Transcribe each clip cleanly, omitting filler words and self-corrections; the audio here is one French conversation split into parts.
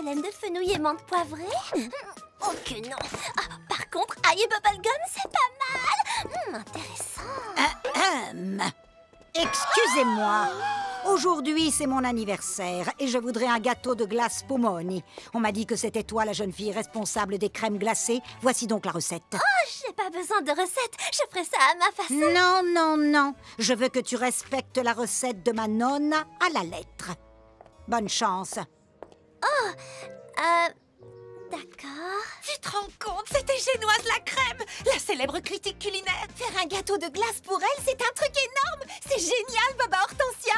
pollen de fenouil et menthe poivrée? Oh que non. Ah, par contre, ail et bubblegum, c'est pas mal. Intéressant. Excusez-moi. Aujourd'hui, c'est mon anniversaire et je voudrais un gâteau de glace Pomoni. On m'a dit que c'était toi, la jeune fille responsable des crèmes glacées. Voici donc la recette. Oh, j'ai pas besoin de recette. Je ferai ça à ma façon. Non, non, non. Je veux que tu respectes la recette de ma nonne à la lettre. Bonne chance. D'accord. Tu te rends compte? C'était Génoise la crème, la célèbre critique culinaire. Faire un gâteau de glace pour elle, c'est un truc énorme. C'est génial, Baba Hortensia.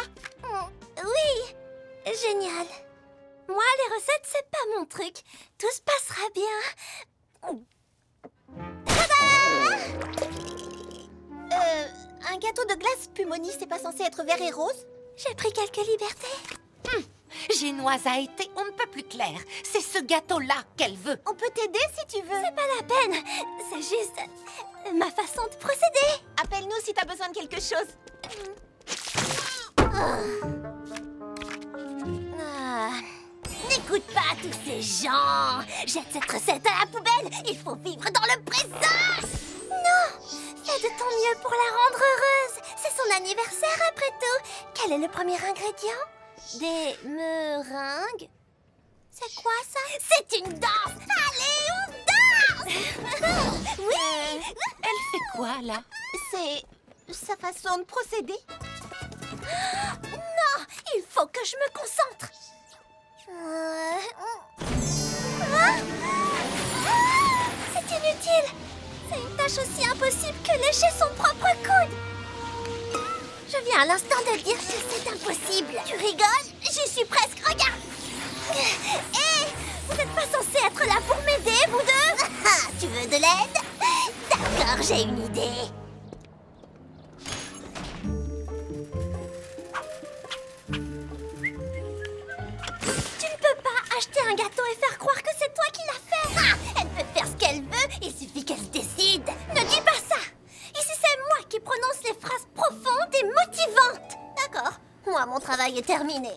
Oui, génial. Moi, les recettes, c'est pas mon truc. Tout se passera bien. Un gâteau de glace Pumoni, c'est pas censé être vert et rose? J'ai pris quelques libertés. Génoise a été on ne peut plus claire. C'est ce gâteau-là qu'elle veut. On peut t'aider si tu veux. C'est pas la peine. C'est juste ma façon de procéder. Appelle-nous si t'as besoin de quelque chose. N'écoute pas tous ces gens. Jette cette recette à la poubelle. Il faut vivre dans le présent. Non, fais de ton mieux pour la rendre heureuse. C'est son anniversaire après tout. Quel est le premier ingrédient? Des meringues. C'est quoi ça? C'est une danse. Allez, on danse. Oui. Elle fait quoi, là? C'est sa façon de procéder. Non, il faut que je me concentre. C'est inutile. C'est une tâche aussi impossible que lécher son propre coude. Je viens à l'instant de dire que c'est impossible. Tu rigoles? J'y suis presque, regarde. Hé, vous n'êtes pas censés être là pour m'aider, vous deux? Tu veux de l'aide? D'accord, j'ai une idée. Tu ne peux pas acheter un gâteau et faire croire que c'est toi qui l'as fait. Elle peut faire ce qu'elle veut, il suffit qu'elle se décide. Ne dis pas ça. Ici, c'est moi qui prononce les phrases profondes et motivantes. D'accord, moi, mon travail est terminé.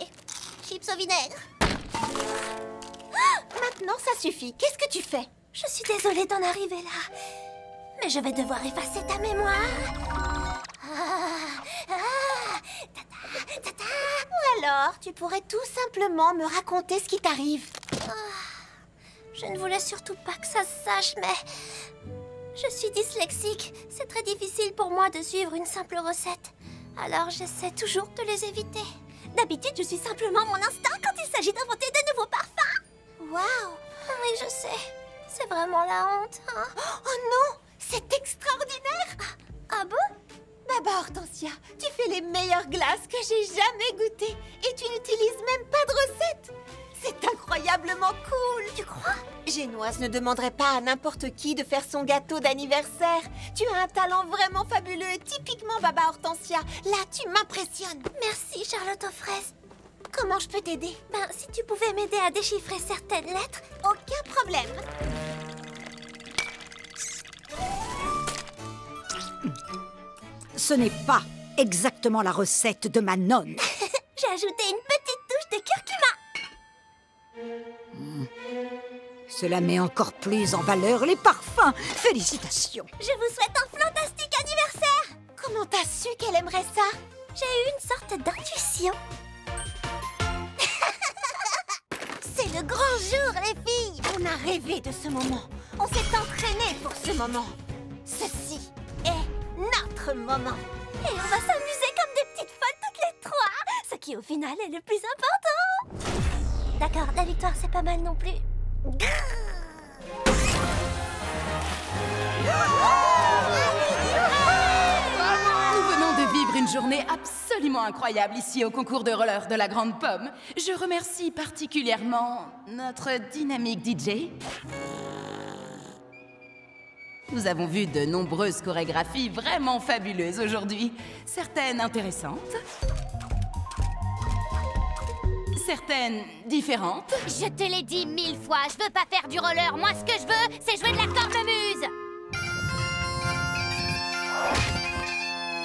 Chips au vinaigre. Maintenant, ça suffit. Qu'est-ce que tu fais? Je suis désolée d'en arriver là. Mais je vais devoir effacer ta mémoire. Ou alors, tu pourrais tout simplement me raconter ce qui t'arrive. Je ne voulais surtout pas que ça se sache, mais... Je suis dyslexique. C'est très difficile pour moi de suivre une simple recette. Alors j'essaie toujours de les éviter. D'habitude, je suis simplement mon instinct quand il s'agit d'inventer de nouveaux parfums. Waouh! Oui, je sais. C'est vraiment la honte, hein? Oh non! C'est extraordinaire! Ah bon? Baba Hortensia, tu fais les meilleures glaces que j'ai jamais goûtées et tu n'utilises même pas de recette. C'est incroyablement cool. Tu crois? Génoise ne demanderait pas à n'importe qui de faire son gâteau d'anniversaire. Tu as un talent vraiment fabuleux et typiquement Baba Hortensia. Là, tu m'impressionnes. Merci, Charlotte aux fraises. Comment je peux t'aider? Ben, si tu pouvais m'aider à déchiffrer certaines lettres... Aucun problème. Ce n'est pas exactement la recette de ma nonne. J'ai ajouté une petite touche de curcuma. Cela met encore plus en valeur les parfums. Félicitations. Je vous souhaite un fantastique anniversaire. Comment t'as su qu'elle aimerait ça? J'ai eu une sorte d'intuition. C'est le grand jour, les filles. On a rêvé de ce moment. On s'est entraîné pour ce moment. Ceci est notre moment. Et on va s'amuser comme des petites folles toutes les trois. Ce qui, au final, est le plus important. D'accord, la victoire, c'est pas mal non plus. Nous venons de vivre une journée absolument incroyable ici au concours de roller de la Grande Pomme. Je remercie particulièrement notre dynamique DJ. Nous avons vu de nombreuses chorégraphies vraiment fabuleuses aujourd'hui. Certaines intéressantes. Certaines différentes. Je te l'ai dit 1000 fois, je veux pas faire du roller. Moi, ce que je veux, c'est jouer de la cornemuse.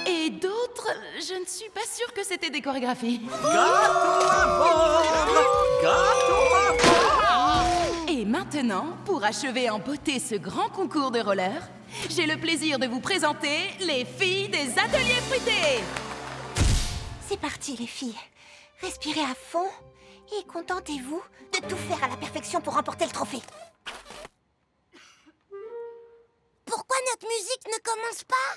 Et d'autres, je ne suis pas sûre que c'était des chorégraphies. Gâteau à vendre! Gâteau à vendre! maintenant, pour achever en beauté ce grand concours de roller, j'ai le plaisir de vous présenter les filles des ateliers fruités. C'est parti, les filles. Respirez à fond et contentez-vous de tout faire à la perfection pour remporter le trophée. Pourquoi notre musique ne commence pas?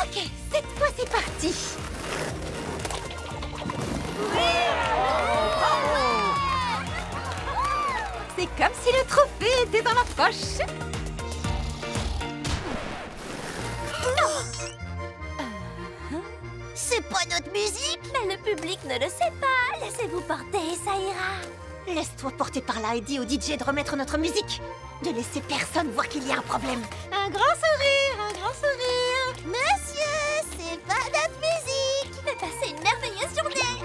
Ok, cette fois c'est parti. C'est comme si le trophée était dans ma poche. C'est pas notre musique, mais le public ne le sait pas. Laissez-vous porter, ça ira. Laisse-toi porter par là et dis au DJ de remettre notre musique. Ne laissez personne voir qu'il y a un problème. Un grand sourire, un grand sourire. Monsieur, c'est pas notre musique. Je vais passer une merveilleuse journée.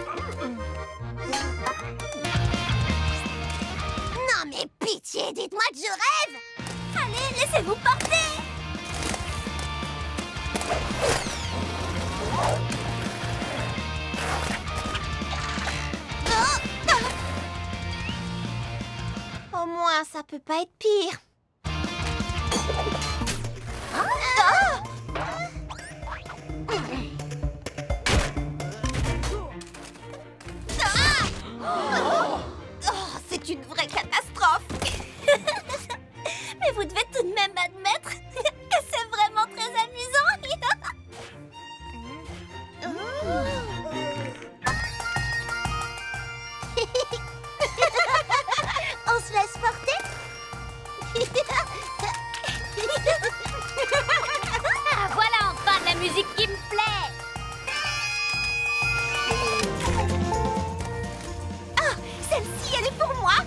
Non mais pitié, dites-moi que je rêve. Allez, laissez-vous porter. Au moins, ça peut pas être pire. C'est une vraie catastrophe. Mais vous devez tout de même admettre que c'est vraiment très amusant. On se laisse porter? Ah, voilà enfin de la musique qui me plaît. Ah, celle-ci, elle est pour moi.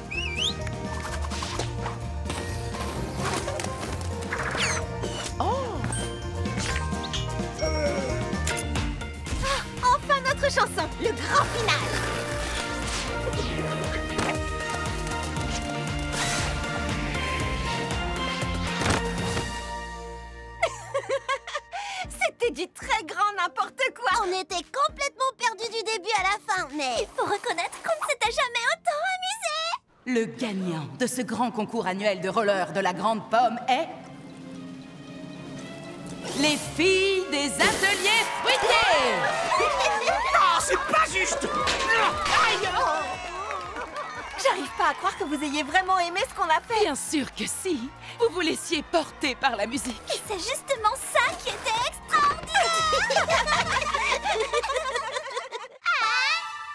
Enfin notre chanson, le grand final. C'était du très grand n'importe quoi. On était complètement perdus du début à la fin, mais il faut reconnaître qu'on ne s'était jamais autant amusé. Le gagnant de ce grand concours annuel de roller de la Grande Pomme est... les filles des ateliers fruités. Ah, c'est pas juste! Aïe! J'arrive pas à croire que vous ayez vraiment aimé ce qu'on a fait. Bien sûr que si. Vous vous laissiez porter par la musique. Et c'est justement ça qui était extraordinaire.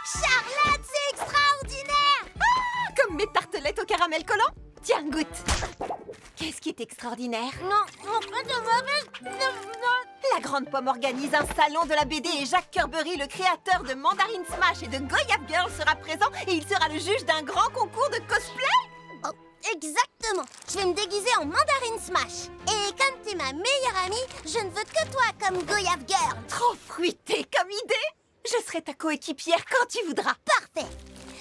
Charlotte, c'est extraordinaire. Comme mes tartelettes au caramel collant. Tiens, goûte. Qu'est-ce qui est extraordinaire? Non, La Grande Pomme organise un salon de la BD et Jacques Kerbery, le créateur de Mandarin Smash et de Goyave Girl, sera présent et il sera le juge d'un grand concours de cosplay. Oh, exactement. Je vais me déguiser en Mandarin Smash. Et comme t'es ma meilleure amie, je ne veux que toi comme Goyave Girl. Trop fruité comme idée. Je serai ta coéquipière quand tu voudras. Parfait.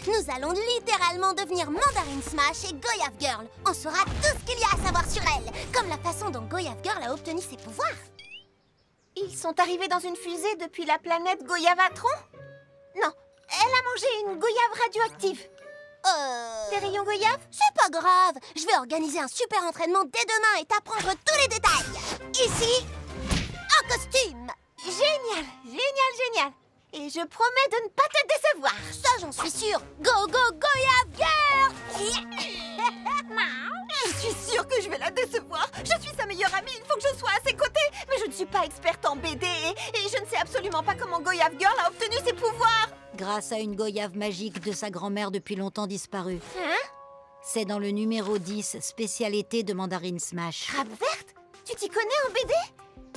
Nous allons littéralement devenir Mandarin Smash et Goyave Girl. On saura tout ce qu'il y a à savoir sur elle, comme la façon dont Goyave Girl a obtenu ses pouvoirs. Ils sont arrivés dans une fusée depuis la planète Goyavatron? Non, elle a mangé une goyave radioactive. Des rayons goyave? C'est pas grave. Je vais organiser un super entraînement dès demain et t'apprendre tous les détails. Ici, en costume. Génial, génial, génial. Et je promets de ne pas te décevoir. Ça, j'en suis sûre. Go, go, Goyave Girl. Je suis sûre que je vais la décevoir. Je suis sa meilleure amie, il faut que je sois à ses côtés. Mais je ne suis pas experte en BD et je ne sais absolument pas comment Goyave Girl a obtenu ses pouvoirs. Grâce à une goyave magique de sa grand-mère depuis longtemps disparue. C'est dans le numéro 10, spécialité de Mandarin Smash. Crabe verte? Tu t'y connais en BD?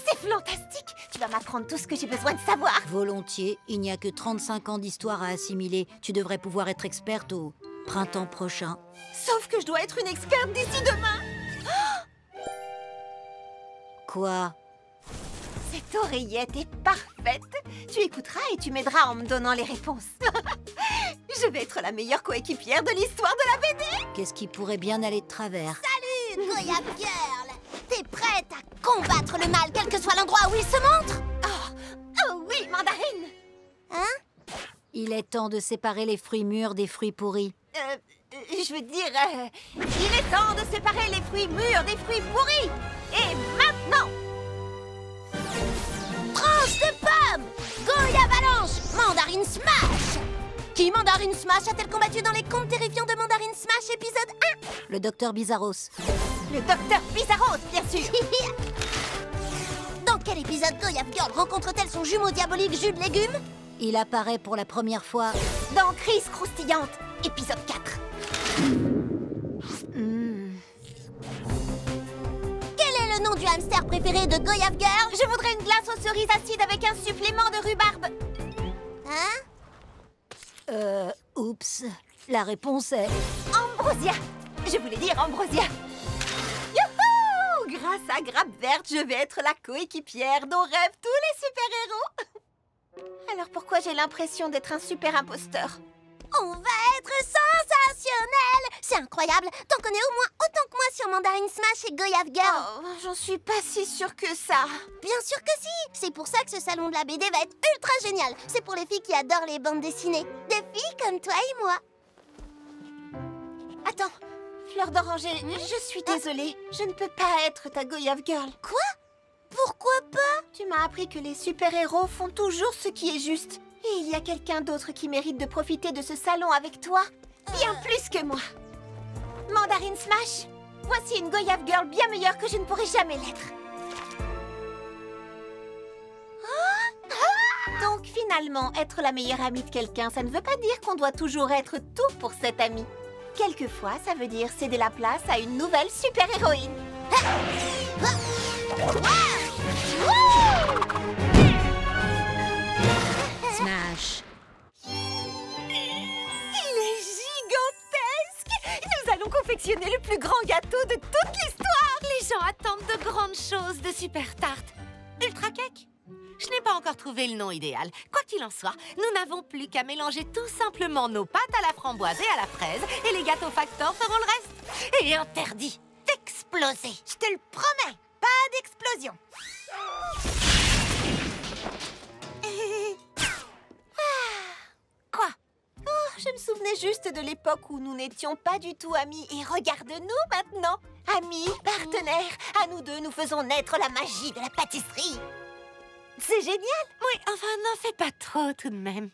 C'est fantastique. Tu vas m'apprendre tout ce que j'ai besoin de savoir. Volontiers, il n'y a que 35 ans d'histoire à assimiler. Tu devrais pouvoir être experte au printemps prochain. Sauf que je dois être une experte d'ici demain. Quoi? Cette oreillette est parfaite. Tu écouteras et tu m'aideras en me donnant les réponses. Je vais être la meilleure coéquipière de l'histoire de la BD. Qu'est-ce qui pourrait bien aller de travers? Salut, Goyave Girl. T'es prête à combattre le mal, quel que soit l'endroit où il se montre? Oh oui, Mandarine. Hein? Il est temps de séparer les fruits mûrs des fruits pourris. Je veux dire, il est temps de séparer les fruits mûrs des fruits pourris. Et maintenant, Tranche de pomme, Goya Avalanche, Mandarine Smash. Qui Mandarine Smash a-t-elle combattu dans les contes terrifiants de Mandarine Smash épisode 1? Le docteur Bizarros. le docteur Bizarros, bien sûr. Dans quel épisode Goya Girl rencontre-t-elle son jumeau diabolique jus de légumes? Il apparaît pour la première fois. Dans Crise croustillante, épisode 4. Quel est le nom du hamster préféré de Goya Girl? Je voudrais une glace aux cerises acides avec un supplément de rhubarbe. Hein? Oups. La réponse est... Ambrosia. Je voulais dire Ambrosia. Youhou! Grâce à Grappe Verte, je vais être la coéquipière dont rêvent tous les super-héros. Alors pourquoi j'ai l'impression d'être un super imposteur? On va être sensationnel! C'est incroyable! T'en connais au moins autant que moi sur Mandarine Smash et Goya Girl! Oh, j'en suis pas si sûre que ça. Bien sûr que si! C'est pour ça que ce salon de la BD va être ultra génial! C'est pour les filles qui adorent les bandes dessinées. Des filles comme toi et moi. Attends, Fleur d'Oranger, je suis désolée. Je ne peux pas être ta Goya Girl. Quoi? Pourquoi pas? Tu m'as appris que les super-héros font toujours ce qui est juste. Et il y a quelqu'un d'autre qui mérite de profiter de ce salon avec toi. Bien plus que moi. Mandarine Smash, voici une Goya Girl bien meilleure que je ne pourrai jamais l'être. Donc finalement, être la meilleure amie de quelqu'un, ça ne veut pas dire qu'on doit toujours être tout pour cet ami. Quelquefois, ça veut dire céder la place à une nouvelle super-héroïne. Smash. Il est gigantesque! Nous allons confectionner le plus grand gâteau de toute l'histoire! Les gens attendent de grandes choses de Super Tarte. Ultra Cake? Je n'ai pas encore trouvé le nom idéal. Quoi qu'il en soit, nous n'avons plus qu'à mélanger tout simplement nos pâtes à la framboise et à la fraise, et les gâteaux Factor feront le reste. Et interdit d'exploser. Je te le promets, pas d'explosion. Quoi? Oh, je me souvenais juste de l'époque où nous n'étions pas du tout amis. Et regarde-nous maintenant. Amis, partenaires, à nous deux, nous faisons naître la magie de la pâtisserie. C'est génial. Oui, enfin, n'en fais pas trop tout de même.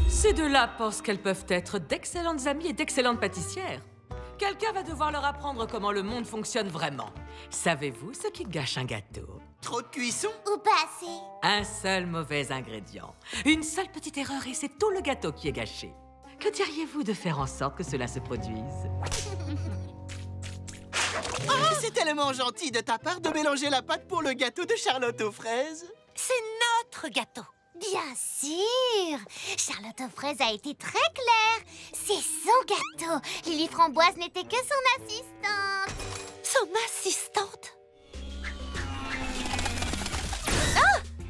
Ces deux-là pensent qu'elles peuvent être d'excellentes amies et d'excellentes pâtissières. Quelqu'un va devoir leur apprendre comment le monde fonctionne vraiment. Savez-vous ce qui gâche un gâteau? Trop de cuisson? Ou pas assez? Un seul mauvais ingrédient. Une seule petite erreur et c'est tout le gâteau qui est gâché. Que diriez-vous de faire en sorte que cela se produise? C'est tellement gentil de ta part de mélanger la pâte pour le gâteau de Charlotte aux fraises. C'est notre gâteau. Bien sûr! Charlotte aux fraises a été très claire. C'est son gâteau. Lily Framboise n'était que son assistante. Son assistante?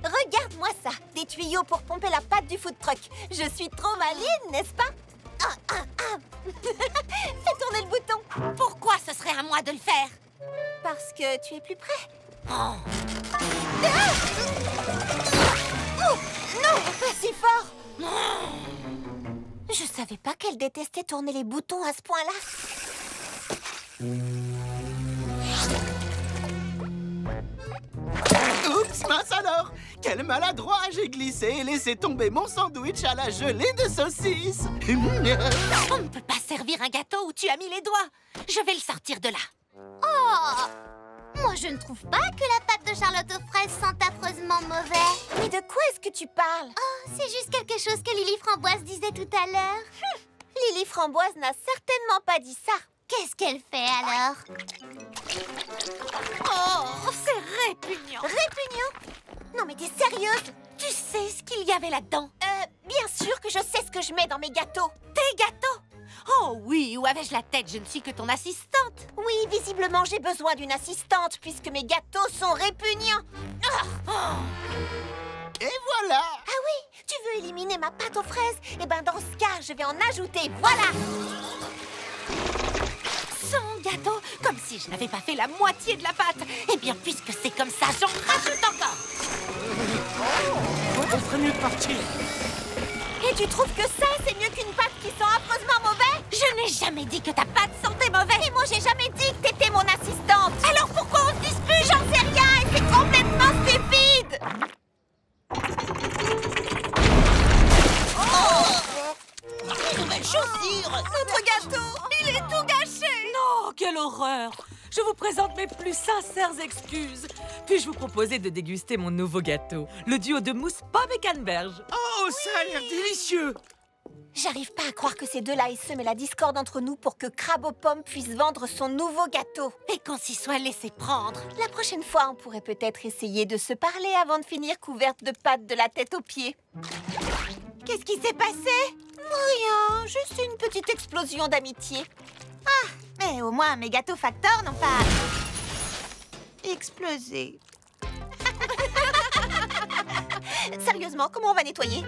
Regarde-moi ça. Des tuyaux pour pomper la pâte du food truck. Je suis trop maligne, n'est-ce pas? Fais tourner le bouton. Pourquoi ce serait à moi de le faire? Parce que tu es plus près. Oh. Non, pas si fort. Je savais pas qu'elle détestait tourner les boutons à ce point-là. Oups, mince alors! Quel maladroit! J'ai glissé et laissé tomber mon sandwich à la gelée de saucisse! On ne peut pas servir un gâteau où tu as mis les doigts. Je vais le sortir de là. Oh! Moi, je ne trouve pas que la pâte de Charlotte aux fraises sente affreusement mauvais. Mais de quoi est-ce que tu parles? Oh, c'est juste quelque chose que Lily Framboise disait tout à l'heure. Lily Framboise n'a certainement pas dit ça. Qu'est-ce qu'elle fait alors? Oh, c'est répugnant. Répugnant? Non mais t'es sérieuse? Tu sais ce qu'il y avait là-dedans? Bien sûr que je sais ce que je mets dans mes gâteaux. Tes gâteaux? Oh oui, où avais-je la tête? Je ne suis que ton assistante. Oui, visiblement j'ai besoin d'une assistante puisque mes gâteaux sont répugnants. Et voilà! Ah oui, tu veux éliminer ma pâte aux fraises? Eh ben dans ce cas, je vais en ajouter, voilà! 100 gâteaux, comme si je n'avais pas fait la moitié de la pâte. Eh bien, puisque c'est comme ça, j'en rajoute encore. On ferait mieux de partir. Et tu trouves que ça, c'est mieux qu'une pâte qui sent affreusement mauvais? Je n'ai jamais dit que ta pâte sentait mauvais. Et moi, j'ai jamais dit que t'étais mon assistante. Alors pourquoi on se dispute? J'en sais rien et c'est complètement stupide. Nouvelle chaussure! Notre gâteau, il est tout gâché. Non, quelle horreur! Je vous présente mes plus sincères excuses. Puis-je vous proposer de déguster mon nouveau gâteau, le duo de mousse pomme et canneberge? Oh, ça a l'air délicieux! J'arrive pas à croire que ces deux-là aient semé la discorde entre nous pour que Crabe aux pommes puisse vendre son nouveau gâteau. Et qu'on s'y soit laissé prendre. La prochaine fois, on pourrait peut-être essayer de se parler avant de finir couverte de pâtes de la tête aux pieds. Qu'est-ce qui s'est passé? Rien, juste une petite explosion d'amitié. Ah, mais au moins mes gâteaux Factor n'ont pas explosé. Sérieusement, comment on va nettoyer?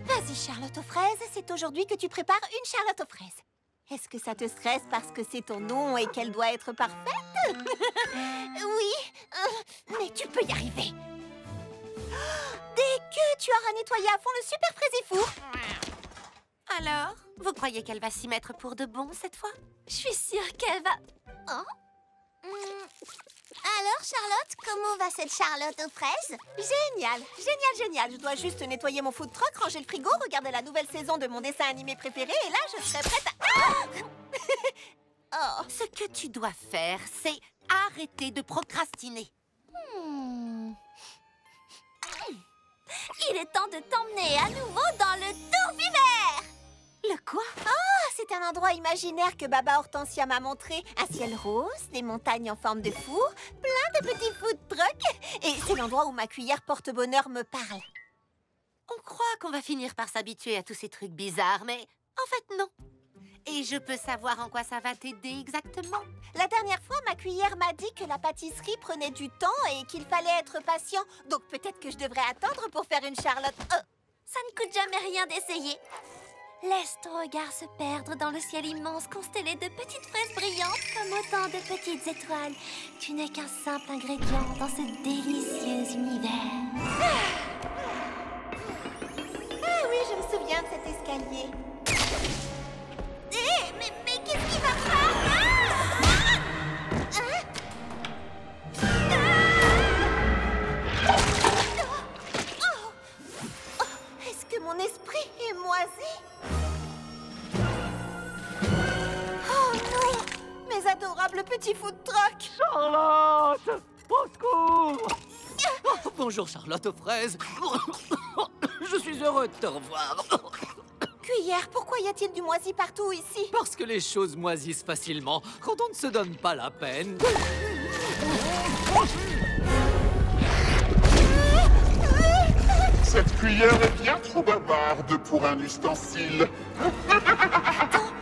Vas-y, Charlotte aux fraises, c'est aujourd'hui que tu prépares une Charlotte aux fraises. Est-ce que ça te stresse parce que c'est ton nom et qu'elle doit être parfaite? Oui, mais tu peux y arriver. Dès que tu auras nettoyé à fond le super fraisifour. Alors, vous croyez qu'elle va s'y mettre pour de bon cette fois? Je suis sûre qu'elle va... Oh. Alors, Charlotte, comment va cette Charlotte aux fraises? Génial, génial, génial. Je dois juste nettoyer mon food truck, ranger le frigo, regarder la nouvelle saison de mon dessin animé préféré et là, je serai prête à... Oh, ce que tu dois faire, c'est arrêter de procrastiner. Il est temps de t'emmener à nouveau dans le tourbillard. Le quoi? Ah, c'est un endroit imaginaire que Baba Hortensia m'a montré. Un ciel rose, des montagnes en forme de four, plein de petits food trucks. Et c'est l'endroit où ma cuillère porte-bonheur me parle. On croit qu'on va finir par s'habituer à tous ces trucs bizarres, mais en fait, non. Et je peux savoir en quoi ça va t'aider exactement? La dernière fois, ma cuillère m'a dit que la pâtisserie prenait du temps et qu'il fallait être patient. Donc peut-être que je devrais attendre pour faire une Charlotte. Ça ne coûte jamais rien d'essayer. Laisse ton regard se perdre dans le ciel immense constellé de petites fraises brillantes comme autant de petites étoiles. Tu n'es qu'un simple ingrédient dans ce délicieux univers. Ah oui, je me souviens de cet escalier. Mais qu'est-ce qui va pas? Est-ce que mon esprit est moisi? Oh non! Mes adorables petits food trucks! Charlotte! Au secours! Oh, bonjour Charlotte aux fraises. Je suis heureux de te revoir. Cuillère, pourquoi y a-t-il du moisi partout ici? Parce que les choses moisissent facilement quand on ne se donne pas la peine. Cette cuillère est bien trop bavarde pour un ustensile. Attends,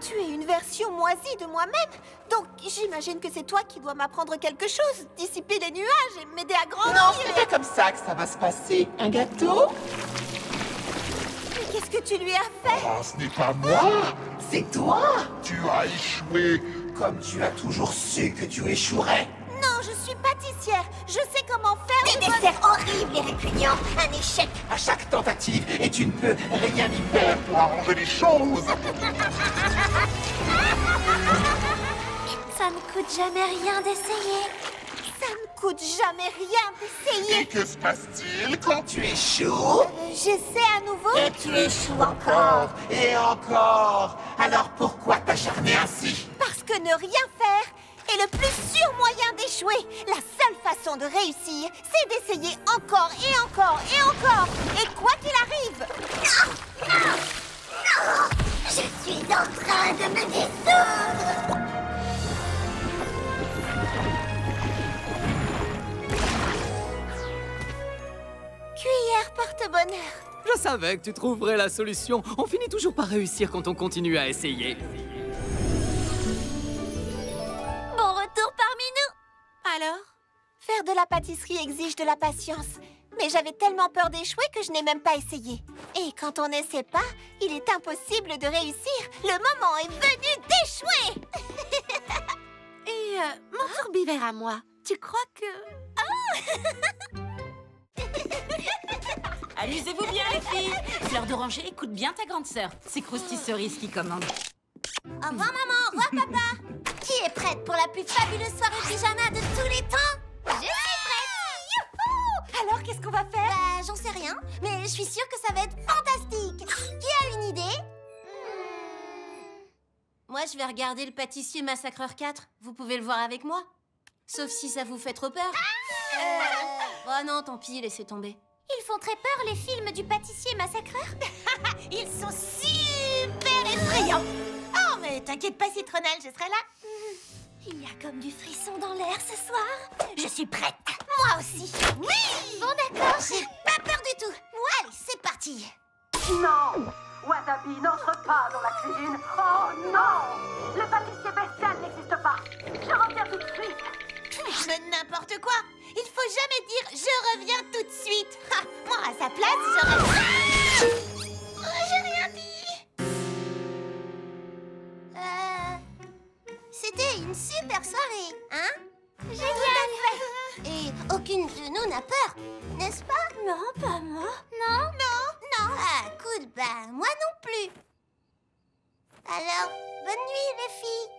tu es une version moisie de moi-même. Donc j'imagine que c'est toi qui dois m'apprendre quelque chose, dissiper les nuages et m'aider à grandir. Non, c'est pas comme ça que ça va se passer. Un gâteau? Mais qu'est-ce que tu lui as fait? Oh, ce n'est pas moi. C'est toi? Tu as échoué. Comme tu as toujours su que tu échouerais. Non, je suis pâtissière. Je sais comment faire Des desserts horribles et répugnants. Un échec. À chaque tentative, et tu ne peux rien y faire. Pour arranger les choses. Ça ne coûte jamais rien d'essayer. Ça ne coûte jamais rien d'essayer. Et que se passe-t-il quand Tu échoues, J'essaie à nouveau. et tu échoues encore, et encore. Alors pourquoi t'acharner ainsi? Parce que ne rien faire est le plus sûr moyen d'échouer. La seule façon de réussir, c'est d'essayer encore et encore et encore. Et quoi qu'il arrive. Je suis en train de me dissoudre. Cuillère porte-bonheur. Je savais que tu trouverais la solution. On finit toujours par réussir quand on continue à essayer. Bon retour parmi nous. Alors? Faire de la pâtisserie exige de la patience. Mais j'avais tellement peur d'échouer que je n'ai même pas essayé. Et quand on n'essaie pas, il est impossible de réussir. Le moment est venu d'échouer. Et mon tourbillard à moi, tu crois que... Amusez-vous bien, les filles. Fleur d'oranger, écoute bien ta grande sœur. C'est Krusty Cerise qui commande. Au revoir maman, au revoir papa. Qui est prête pour la plus fabuleuse soirée pyjama de tous les temps? Je suis prête. Alors, qu'est-ce qu'on va faire? Bah, j'en sais rien, mais je suis sûre que ça va être fantastique. Qui a une idée? Moi, je vais regarder le pâtissier Massacreur 4. Vous pouvez le voir avec moi? Sauf si ça vous fait trop peur. Oh non, tant pis, laissez tomber. Ils font très peur, les films du pâtissier massacreur. Ils sont super effrayants. Oh, mais t'inquiète pas, Citronnelle, je serai là. Il y a comme du frisson dans l'air ce soir. Je suis prête. Moi aussi. Oui. Bon, d'accord. J'ai pas peur du tout. Allez, c'est parti. Non! Wasabi n'entre pas dans la cuisine! Oh non! Le pâtissier bestial n'existe pas! Je reviens tout de suite! Mais n'importe quoi. Il faut jamais dire « je reviens tout de suite ». Moi, à sa place, j'aurais... J'ai rien dit. C'était une super soirée, hein? Génial. Et aucune de nous n'a peur, n'est-ce pas? Non, pas moi. Non? Non. Ah, cool, bah, moi non plus. Alors, bonne nuit, les filles.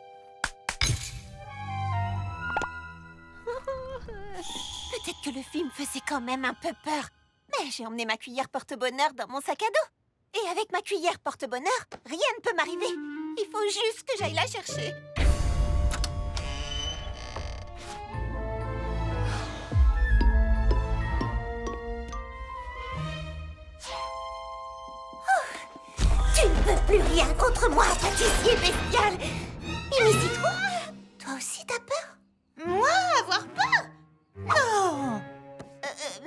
Peut-être que le film faisait quand même un peu peur. Mais j'ai emmené ma cuillère porte-bonheur dans mon sac à dos. Et avec ma cuillère porte-bonheur, rien ne peut m'arriver. Il faut juste que j'aille la chercher. Tu ne peux plus rien contre moi, pâtissier bestial. Mimi Citron, toi aussi t'as peur? Moi, avoir peur? Non.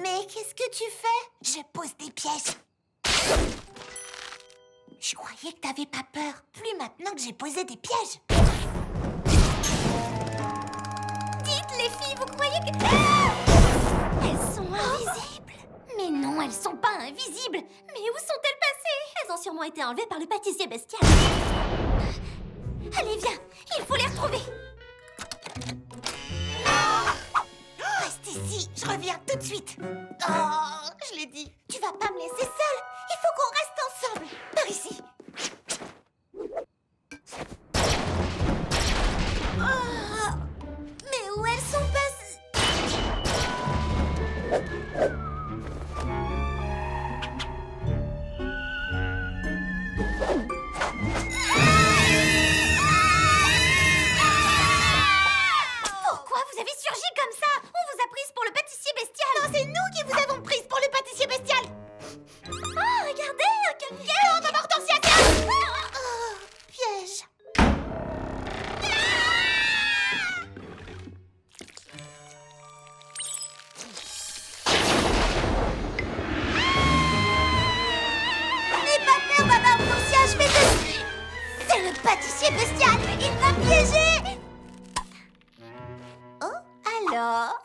Mais qu'est-ce que tu fais? Je pose des pièges. Je croyais que t'avais pas peur. Plus maintenant que j'ai posé des pièges. Dites, les filles, vous croyez que... Elles sont invisibles. Mais non, elles sont pas invisibles. Mais où sont-elles passées? Elles ont sûrement été enlevées par le pâtissier bestial. Allez, viens, il faut les retrouver. Reste ici, je reviens tout de suite. Oh, je l'ai dit. Tu vas pas me laisser seule. Il faut qu'on reste ensemble. Par ici. Oh, mais où elles sont passées? Pourquoi vous avez surgi comme ça? On vous a prise pour le pâtissier bestial. Non, c'est nous qui vous avons prise pour le pâtissier bestial. Oh, regardez, quel piège! Oh, maman Hortensia, tiens! Oh, piège. N'aie pas peur, maman Hortensia, je vais te suivre. C'est le pâtissier bestial, il m'a piégé. Oh, alors?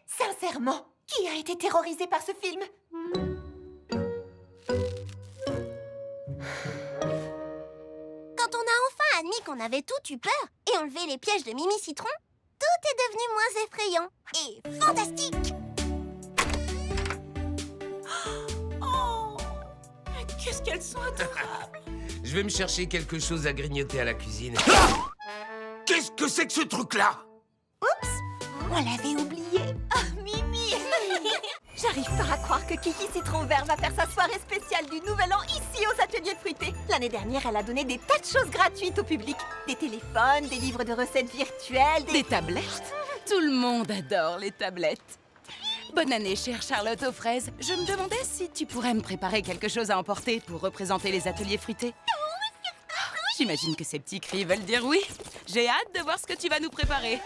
Sincèrement, qui a été terrorisé par ce film? Quand on a enfin admis qu'on avait tout eu peur et enlevé les pièges de Mimi Citron, tout est devenu moins effrayant et fantastique. Oh, qu'est-ce qu'elles sont adorables. Je vais me chercher quelque chose à grignoter à la cuisine. Ah! Qu'est-ce que c'est que ce truc-là? Oups, on l'avait oublié. Oh, Mimi. J'arrive pas à croire que Kiki Citron Vert va faire sa soirée spéciale du Nouvel An ici aux Ateliers Fruités. L'année dernière, elle a donné des tas de choses gratuites au public. Des téléphones, des livres de recettes virtuelles, Des tablettes? Tout le monde adore les tablettes. Bonne année, chère Charlotte aux fraises. Je me demandais si tu pourrais me préparer quelque chose à emporter pour représenter les ateliers fruités. J'imagine que ces petits cris veulent dire oui. J'ai hâte de voir ce que tu vas nous préparer.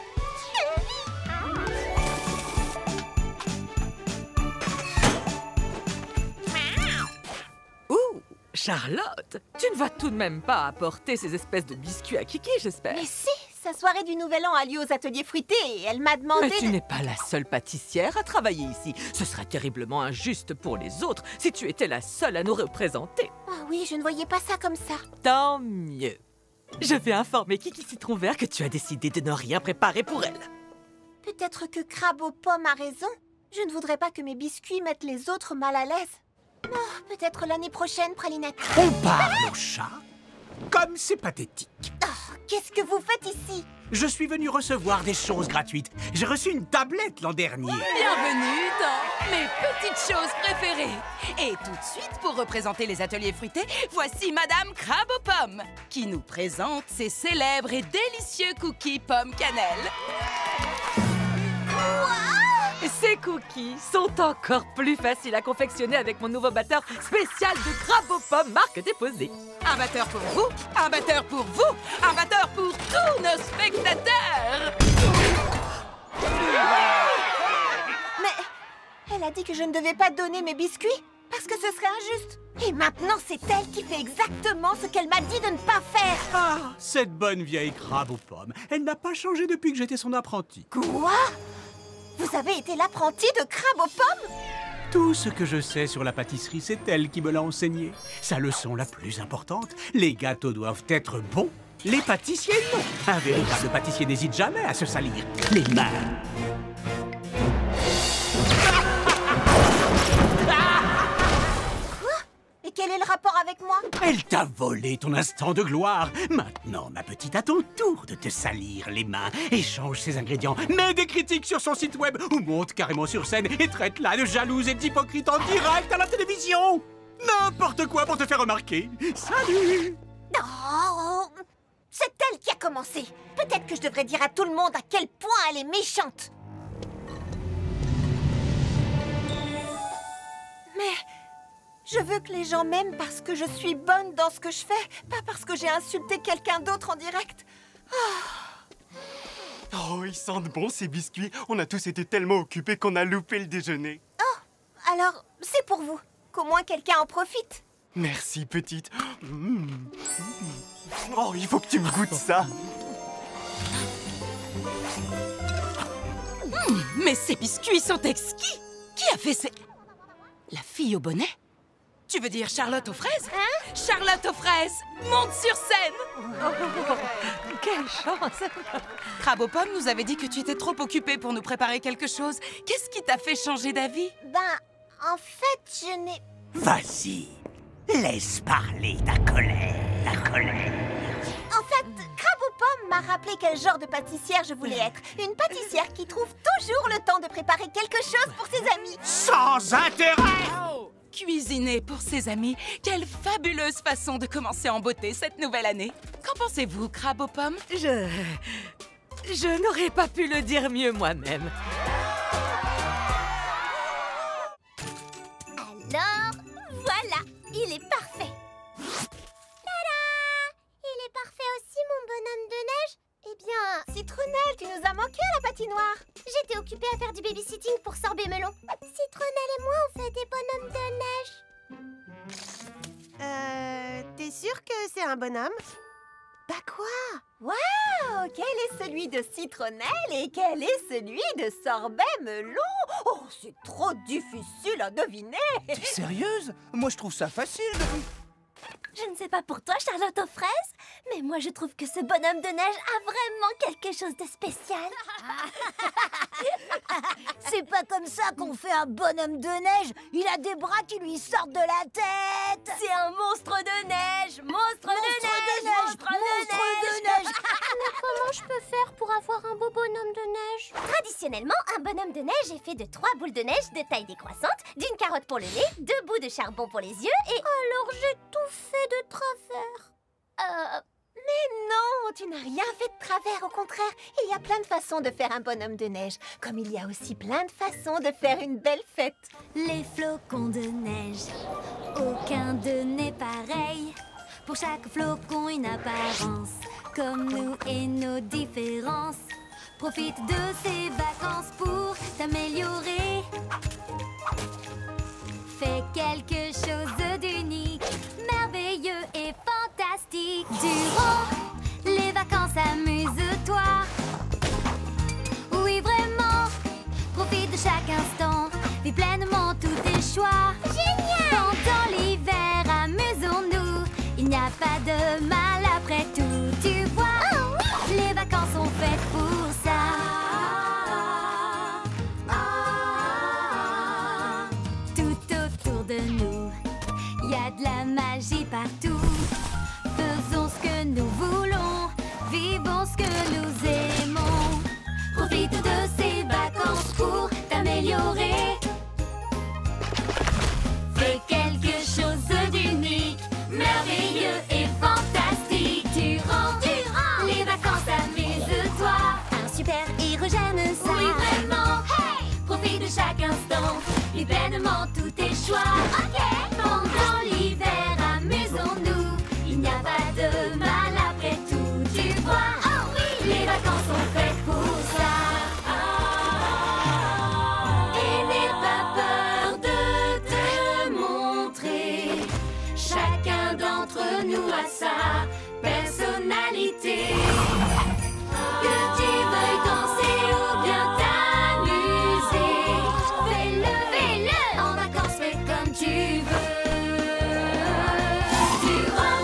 Ouh, Charlotte, tu ne vas tout de même pas apporter ces espèces de biscuits à Kiki, j'espère. Mais si, sa soirée du Nouvel An a lieu aux Ateliers Fruités et elle m'a demandé Mais tu n'es pas la seule pâtissière à travailler ici. Ce serait terriblement injuste pour les autres si tu étais la seule à nous représenter. Ah oui, je ne voyais pas ça comme ça. Tant mieux. Je vais informer Kiki Citron Vert que tu as décidé de ne rien préparer pour elle. Peut-être que Crabe aux pommes a raison. Je ne voudrais pas que mes biscuits mettent les autres mal à l'aise. Oh, peut-être l'année prochaine, Pralinette. On parle au chat? Comme c'est pathétique. Oh, qu'est-ce que vous faites ici? Je suis venu recevoir des choses gratuites. J'ai reçu une tablette l'an dernier. Bienvenue dans mes petites choses préférées. Et tout de suite, pour représenter les ateliers fruités, voici Madame Crabe aux pommes, qui nous présente ses célèbres et délicieux cookies pommes cannelle. Ces cookies sont encore plus faciles à confectionner avec mon nouveau batteur spécial de crabe aux pommes marque déposée. Un batteur pour vous, un batteur pour vous, un batteur pour tous nos spectateurs. Mais elle a dit que je ne devais pas donner mes biscuits parce que ce serait injuste. Et maintenant, c'est elle qui fait exactement ce qu'elle m'a dit de ne pas faire. Ah, cette bonne vieille crabe aux pommes. Elle n'a pas changé depuis que j'étais son apprenti. Quoi? Vous avez été l'apprenti de crabe aux pommes? Tout ce que je sais sur la pâtisserie, c'est elle qui me l'a enseigné. Sa leçon la plus importante, les gâteaux doivent être bons. Les pâtissiers, non. Un véritable pâtissier n'hésite jamais à se salir les mains. Et quel est le rapport avec moi? Elle t'a volé ton instant de gloire. Maintenant, ma petite, à ton tour de te salir les mains. Échange ses ingrédients, mets des critiques sur son site web ou monte carrément sur scène et traite-la de jalouse et d'hypocrite en direct à la télévision. N'importe quoi pour te faire remarquer. Salut! Oh, c'est elle qui a commencé. Peut-être que je devrais dire à tout le monde à quel point elle est méchante. Mais... je veux que les gens m'aiment parce que je suis bonne dans ce que je fais, pas parce que j'ai insulté quelqu'un d'autre en direct. Oh, ils sentent bon ces biscuits. On a tous été tellement occupés qu'on a loupé le déjeuner. Oh, alors c'est pour vous. Qu'au moins quelqu'un en profite. Merci, petite. Oh, il faut que tu me goûtes ça. Mais ces biscuits sont exquis. Qui a fait ces... La fille au bonnet? Tu veux dire Charlotte aux fraises? Hein? Charlotte aux fraises, monte sur scène! Quelle chance! Crabe aux pommes nous avait dit que tu étais trop occupée pour nous préparer quelque chose. Qu'est-ce qui t'a fait changer d'avis? Ben, en fait, je n'ai... Vas-y, laisse parler ta colère, la colère. En fait, Crabe aux pommes m'a rappelé quel genre de pâtissière je voulais être. Une pâtissière qui trouve toujours le temps de préparer quelque chose pour ses amis. Sans intérêt! Oh, cuisiner pour ses amis, quelle fabuleuse façon de commencer en beauté cette nouvelle année. Qu'en pensez-vous, Crabe aux pommes? Je n'aurais pas pu le dire mieux moi-même. Alors, voilà, il est parfait. Tada! Il est parfait aussi, mon bonhomme de neige. Eh bien, Citronnelle, tu nous as manqué à la patinoire. j'étais occupée à faire du babysitting pour Sorbet Melon. Citronnelle et moi, on fait des bonhommes de neige. T'es sûre que c'est un bonhomme? Bah quoi? Waouh! Quel est celui de Citronnelle et quel est celui de Sorbet Melon? Oh, c'est trop difficile à deviner! T'es sérieuse? Moi, je trouve ça facile de... Je ne sais pas pour toi, Charlotte aux fraises, mais moi je trouve que ce bonhomme de neige a vraiment quelque chose de spécial. C'est pas comme ça qu'on fait un bonhomme de neige. Il a des bras qui lui sortent de la tête. C'est un monstre de neige, monstre de neige. Mais comment je peux faire pour avoir un beau bonhomme de neige? Traditionnellement, un bonhomme de neige est fait de 3 boules de neige de taille décroissante, d'une carotte pour le nez, 2 bouts de charbon pour les yeux et... Alors j'ai tout fait de travers. Mais non, tu n'as rien fait de travers, au contraire. Il y a plein de façons de faire un bonhomme de neige, comme il y a aussi plein de façons de faire une belle fête. Les flocons de neige, aucun d'eux n'est pareil. Pour chaque flocon, une apparence, comme nous et nos différences. Profite de ces vacances pour t'améliorer. Fais quelque chose d'unique, merveilleux et fantastique. Durant les vacances, amuse-toi. Oui, vraiment, profite de chaque instant. Vis pleinement tous tes choix. Génial! Pendant l'hiver, amusons-nous. Il n'y a pas de mal après tout. Tu vois, les vacances sont faites pour ça. partout. Faisons ce que nous voulons, vivons ce que nous aimons. Profite de ces vacances pour t'améliorer. Fais quelque chose d'unique, merveilleux et fantastique. Durant les vacances, amuse-toi. Un super héros, j'aime ça. Oui, vraiment. Hey! Profite de chaque instant, vis pleinement tous tes choix. Ok. Pendant l'hiver, amusons-nous. Il n'y a pas de mal après tout, tu vois. Oh oui! Les vacances sont faites pour ça. Et n'aie pas peur de te montrer. Chacun d'entre nous a sa personnalité. Que tu veuilles danser ou bien t'amuser, fais-le, fais-le. En vacances, fais comme tu veux. Durant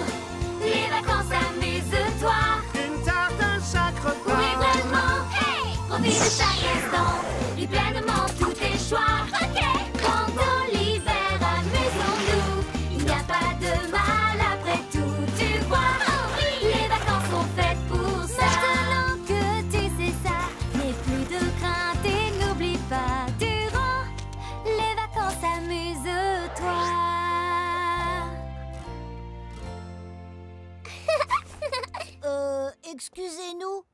les vacances, amuse-toi. Une tarte, un chaque repas. Oui, vraiment. Hey! Profite de chaque instant, vis pleinement tous tes choix. Ok. Pendant l'hiver, amusons-nous. Il n'y a pas de mal après tout, tu vois. Oh oui! Les vacances sont faites pour ça. Maintenant que tu sais ça, n'aie plus de crainte et n'oublie pas. Durant les vacances, amuse-toi. Excusez-nous,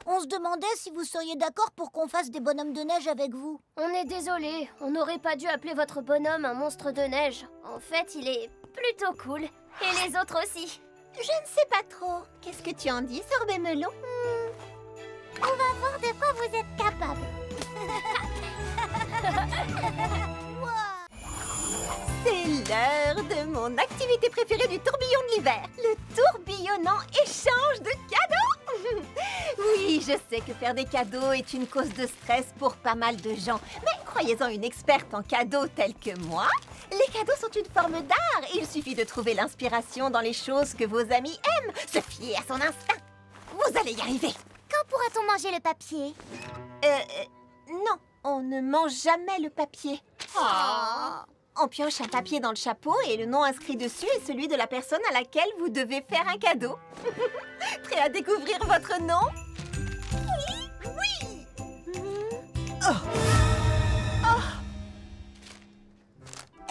on se demandait si vous seriez d'accord pour qu'on fasse des bonhommes de neige avec vous. On est désolé, on n'aurait pas dû appeler votre bonhomme un monstre de neige. En fait, il est plutôt cool. Et les autres aussi. Je ne sais pas trop. Qu'est-ce que tu en dis, Sorbet Melon? On va voir de quoi vous êtes capable. C'est l'heure de mon activité préférée du tourbillon de l'hiver. Le tourbillonnant échange de cadeaux. Oui, je sais que faire des cadeaux est une cause de stress pour pas mal de gens. Mais croyez-en une experte en cadeaux telle que moi, les cadeaux sont une forme d'art. Il suffit de trouver l'inspiration dans les choses que vos amis aiment. Se fier à son instinct. Vous allez y arriver. Quand pourra-t-on manger le papier? Non, on ne mange jamais le papier. On pioche un papier dans le chapeau et le nom inscrit dessus est celui de la personne à laquelle vous devez faire un cadeau. Prêt à découvrir votre nom? Oui!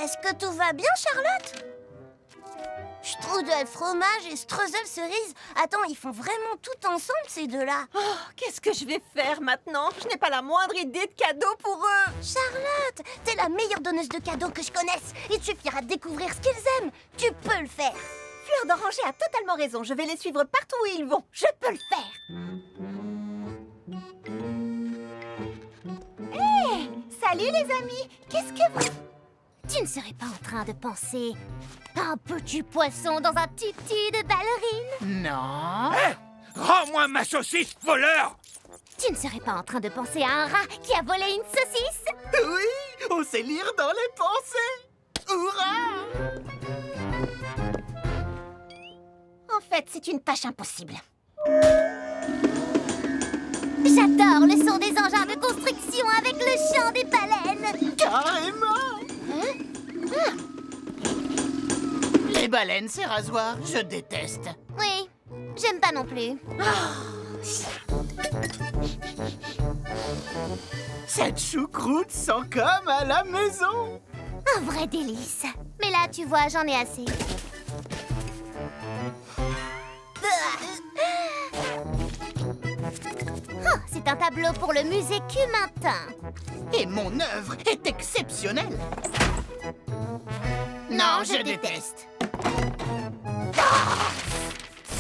Est-ce que tout va bien, Charlotte? Strudel fromage et streusel cerise. Attends, ils font vraiment tout ensemble, ces deux-là. Oh, qu'est-ce que je vais faire maintenant? Je n'ai pas la moindre idée de cadeau pour eux. Charlotte, t'es la meilleure donneuse de cadeaux que je connaisse. Il te suffira de découvrir ce qu'ils aiment. Tu peux le faire. Fleur d'Oranger a totalement raison. Je vais les suivre partout où ils vont. Je peux le faire. Hé! Salut les amis. Qu'est-ce que vous... Tu ne serais pas en train de penser à un petit poisson dans un tutu de ballerine? Non. Hé! Rends-moi ma saucisse, voleur! Tu ne serais pas en train de penser à un rat qui a volé une saucisse? Oui, on sait lire dans les pensées. Hurrah! En fait, c'est une tâche impossible. J'adore le son des engins de construction avec le chant des baleines. Carrément! Les baleines, ces rasoirs, je déteste. Oui, j'aime pas non plus. Cette choucroute sent comme à la maison. Un vrai délice. Mais là, tu vois, j'en ai assez. Oh, c'est un tableau pour le musée Cumintin. Et mon œuvre est exceptionnelle. Non, je déteste.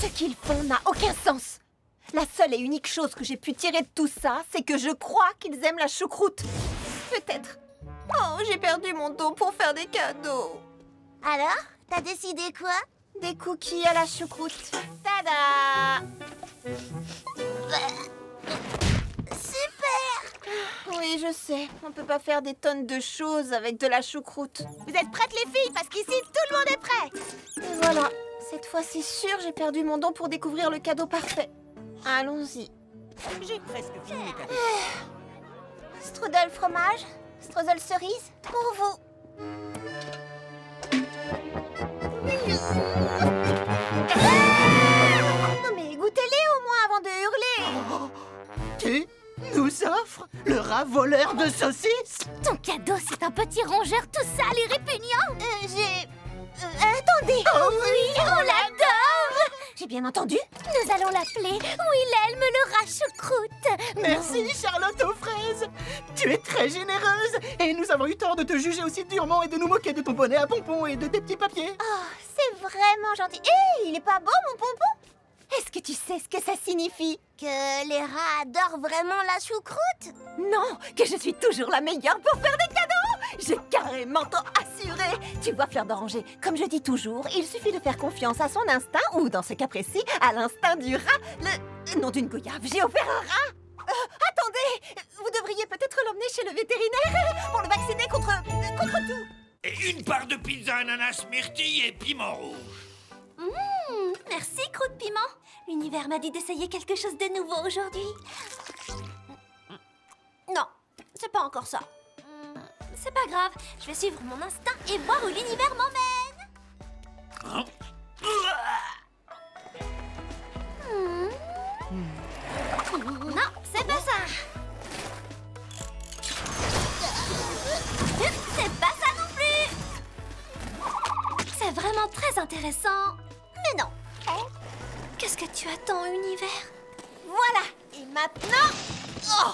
Ce qu'ils font n'a aucun sens. La seule et unique chose que j'ai pu tirer de tout ça, c'est que je crois qu'ils aiment la choucroute. Peut-être. Oh, j'ai perdu mon dos pour faire des cadeaux. Alors, t'as décidé quoi? Des cookies à la choucroute. Tada! Super! Oui, je sais. On peut pas faire des tonnes de choses avec de la choucroute. Vous êtes prêtes, les filles? Parce qu'ici, tout le monde est prêt. Et voilà. Cette fois, c'est sûr, j'ai perdu mon don pour découvrir le cadeau parfait. Allons-y. J'ai presque fini mes cadeaux. Strudel fromage, streusel cerise, pour vous. nous offre? Le rat voleur de saucisses? Ton cadeau, c'est un petit rongeur tout sale et répugnant. Attendez. Oh oui, on l'adore. J'ai bien entendu? Nous allons l'appeler Wilhelm le rat choucroute. Merci, Charlotte aux fraises. Tu es très généreuse et nous avons eu tort de te juger aussi durement et de nous moquer de ton bonnet à pompons et de tes petits papiers. Oh, c'est vraiment gentil. Hé, il est pas beau, mon pompon? Est-ce que tu sais ce que ça signifie? Que les rats adorent vraiment la choucroute? Non, que je suis toujours la meilleure pour faire des cadeaux. J'ai carrément tant assuré. Tu vois, Fleur d'Oranger, comme je dis toujours, il suffit de faire confiance à son instinct, ou dans ce cas précis, à l'instinct du rat. Le nom d'une goyave, j'ai offert un rat. Attendez, vous devriez peut-être l'emmener chez le vétérinaire pour le vacciner contre tout. Et une part de pizza ananas myrtille et piment rouge. Merci, Croûte Piment. L'univers m'a dit d'essayer quelque chose de nouveau aujourd'hui. Non, c'est pas encore ça. C'est pas grave, je vais suivre mon instinct et voir où l'univers m'emmène. Non, c'est pas ça. C'est pas ça non plus. C'est vraiment très intéressant. Mais non. Qu'est-ce que tu attends, univers? Voilà. Et maintenant... Oh!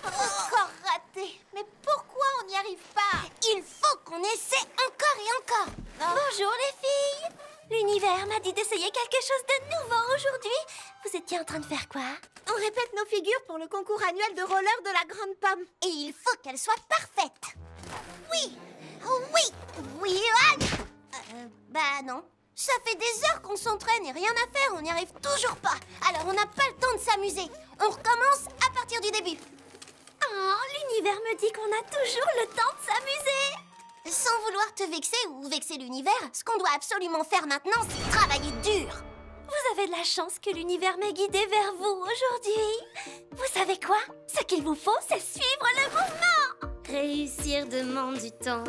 Encore raté. Mais pourquoi on n'y arrive pas? Il faut qu'on essaie encore et encore. Bonjour les filles. L'univers m'a dit d'essayer quelque chose de nouveau aujourd'hui. Vous étiez en train de faire quoi? On répète nos figures pour le concours annuel de roller de la Grande Pomme. Et il faut qu'elle soit parfaite. Oui. Oui. Bah non. Ça fait des heures qu'on s'entraîne et rien à faire, on n'y arrive toujours pas. Alors on n'a pas le temps de s'amuser. On recommence à partir du début. Oh, l'univers me dit qu'on a toujours le temps de s'amuser. Sans vouloir te vexer ou vexer l'univers, ce qu'on doit absolument faire maintenant, c'est travailler dur. Vous avez de la chance que l'univers m'ait guidé vers vous aujourd'hui. Vous savez quoi? Ce qu'il vous faut, c'est suivre le mouvement. Réussir demande du temps.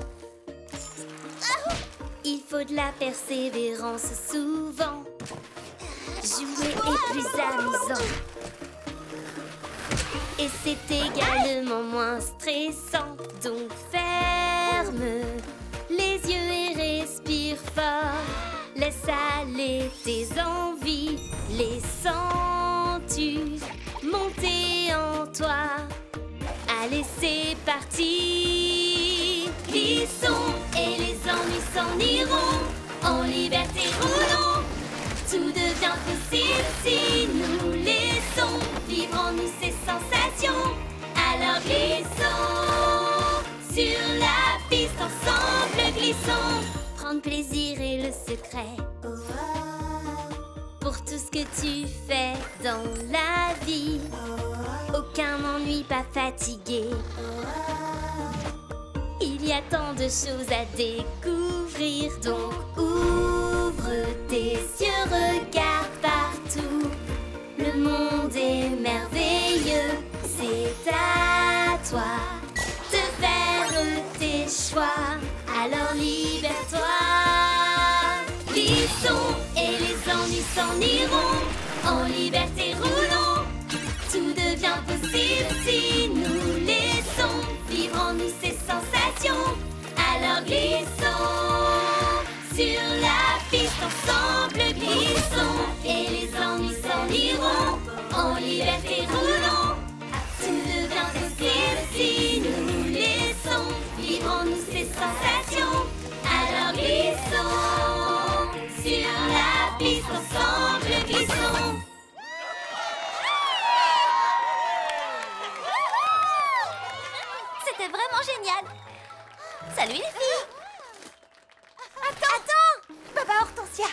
Il faut de la persévérance souvent. Jouer est plus amusant. Et c'est également moins stressant. Donc ferme les yeux et respire fort. Laisse aller tes envies. Les sens-tu monter en toi? Allez, c'est parti. Glissons et les ennuis s'en iront. En liberté roulons. Tout devient possible si nous laissons vivre en nous ces sensations. Alors glissons sur la piste ensemble, glissons. Prendre plaisir est le secret pour tout ce que tu fais dans la vie. Aucun ennui, pas fatigué. Il y a tant de choses à découvrir, donc ouvre tes yeux, regarde partout. Le monde est merveilleux, c'est à toi de faire tes choix. Alors libère-toi. Glissons et les ennuis s'en iront. En liberté roulons. Tout devient possible si nous laissons vivre en nous ces sensations. Alors glissons sur la piste ensemble, glissons et les ennuis s'en iront. En liberté roulons. Tout devient possible si nous laissons vivre en nous ces sensations. Alors glissons sur la piste ensemble, glissons. C'était vraiment génial. Salut les filles. Attends Baba Hortensia,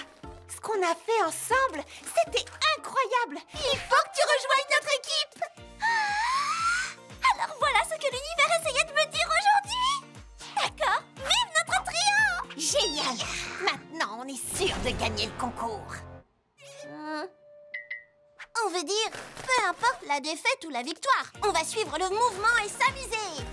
ce qu'on a fait ensemble, c'était incroyable. Il faut que tu rejoignes notre équipe. Alors voilà ce que l'univers essayait de me dire aujourd'hui. D'accord, vive notre trio. Génial. Maintenant, on est sûr de gagner le concours. On veut dire, peu importe la défaite ou la victoire, on va suivre le mouvement et s'amuser.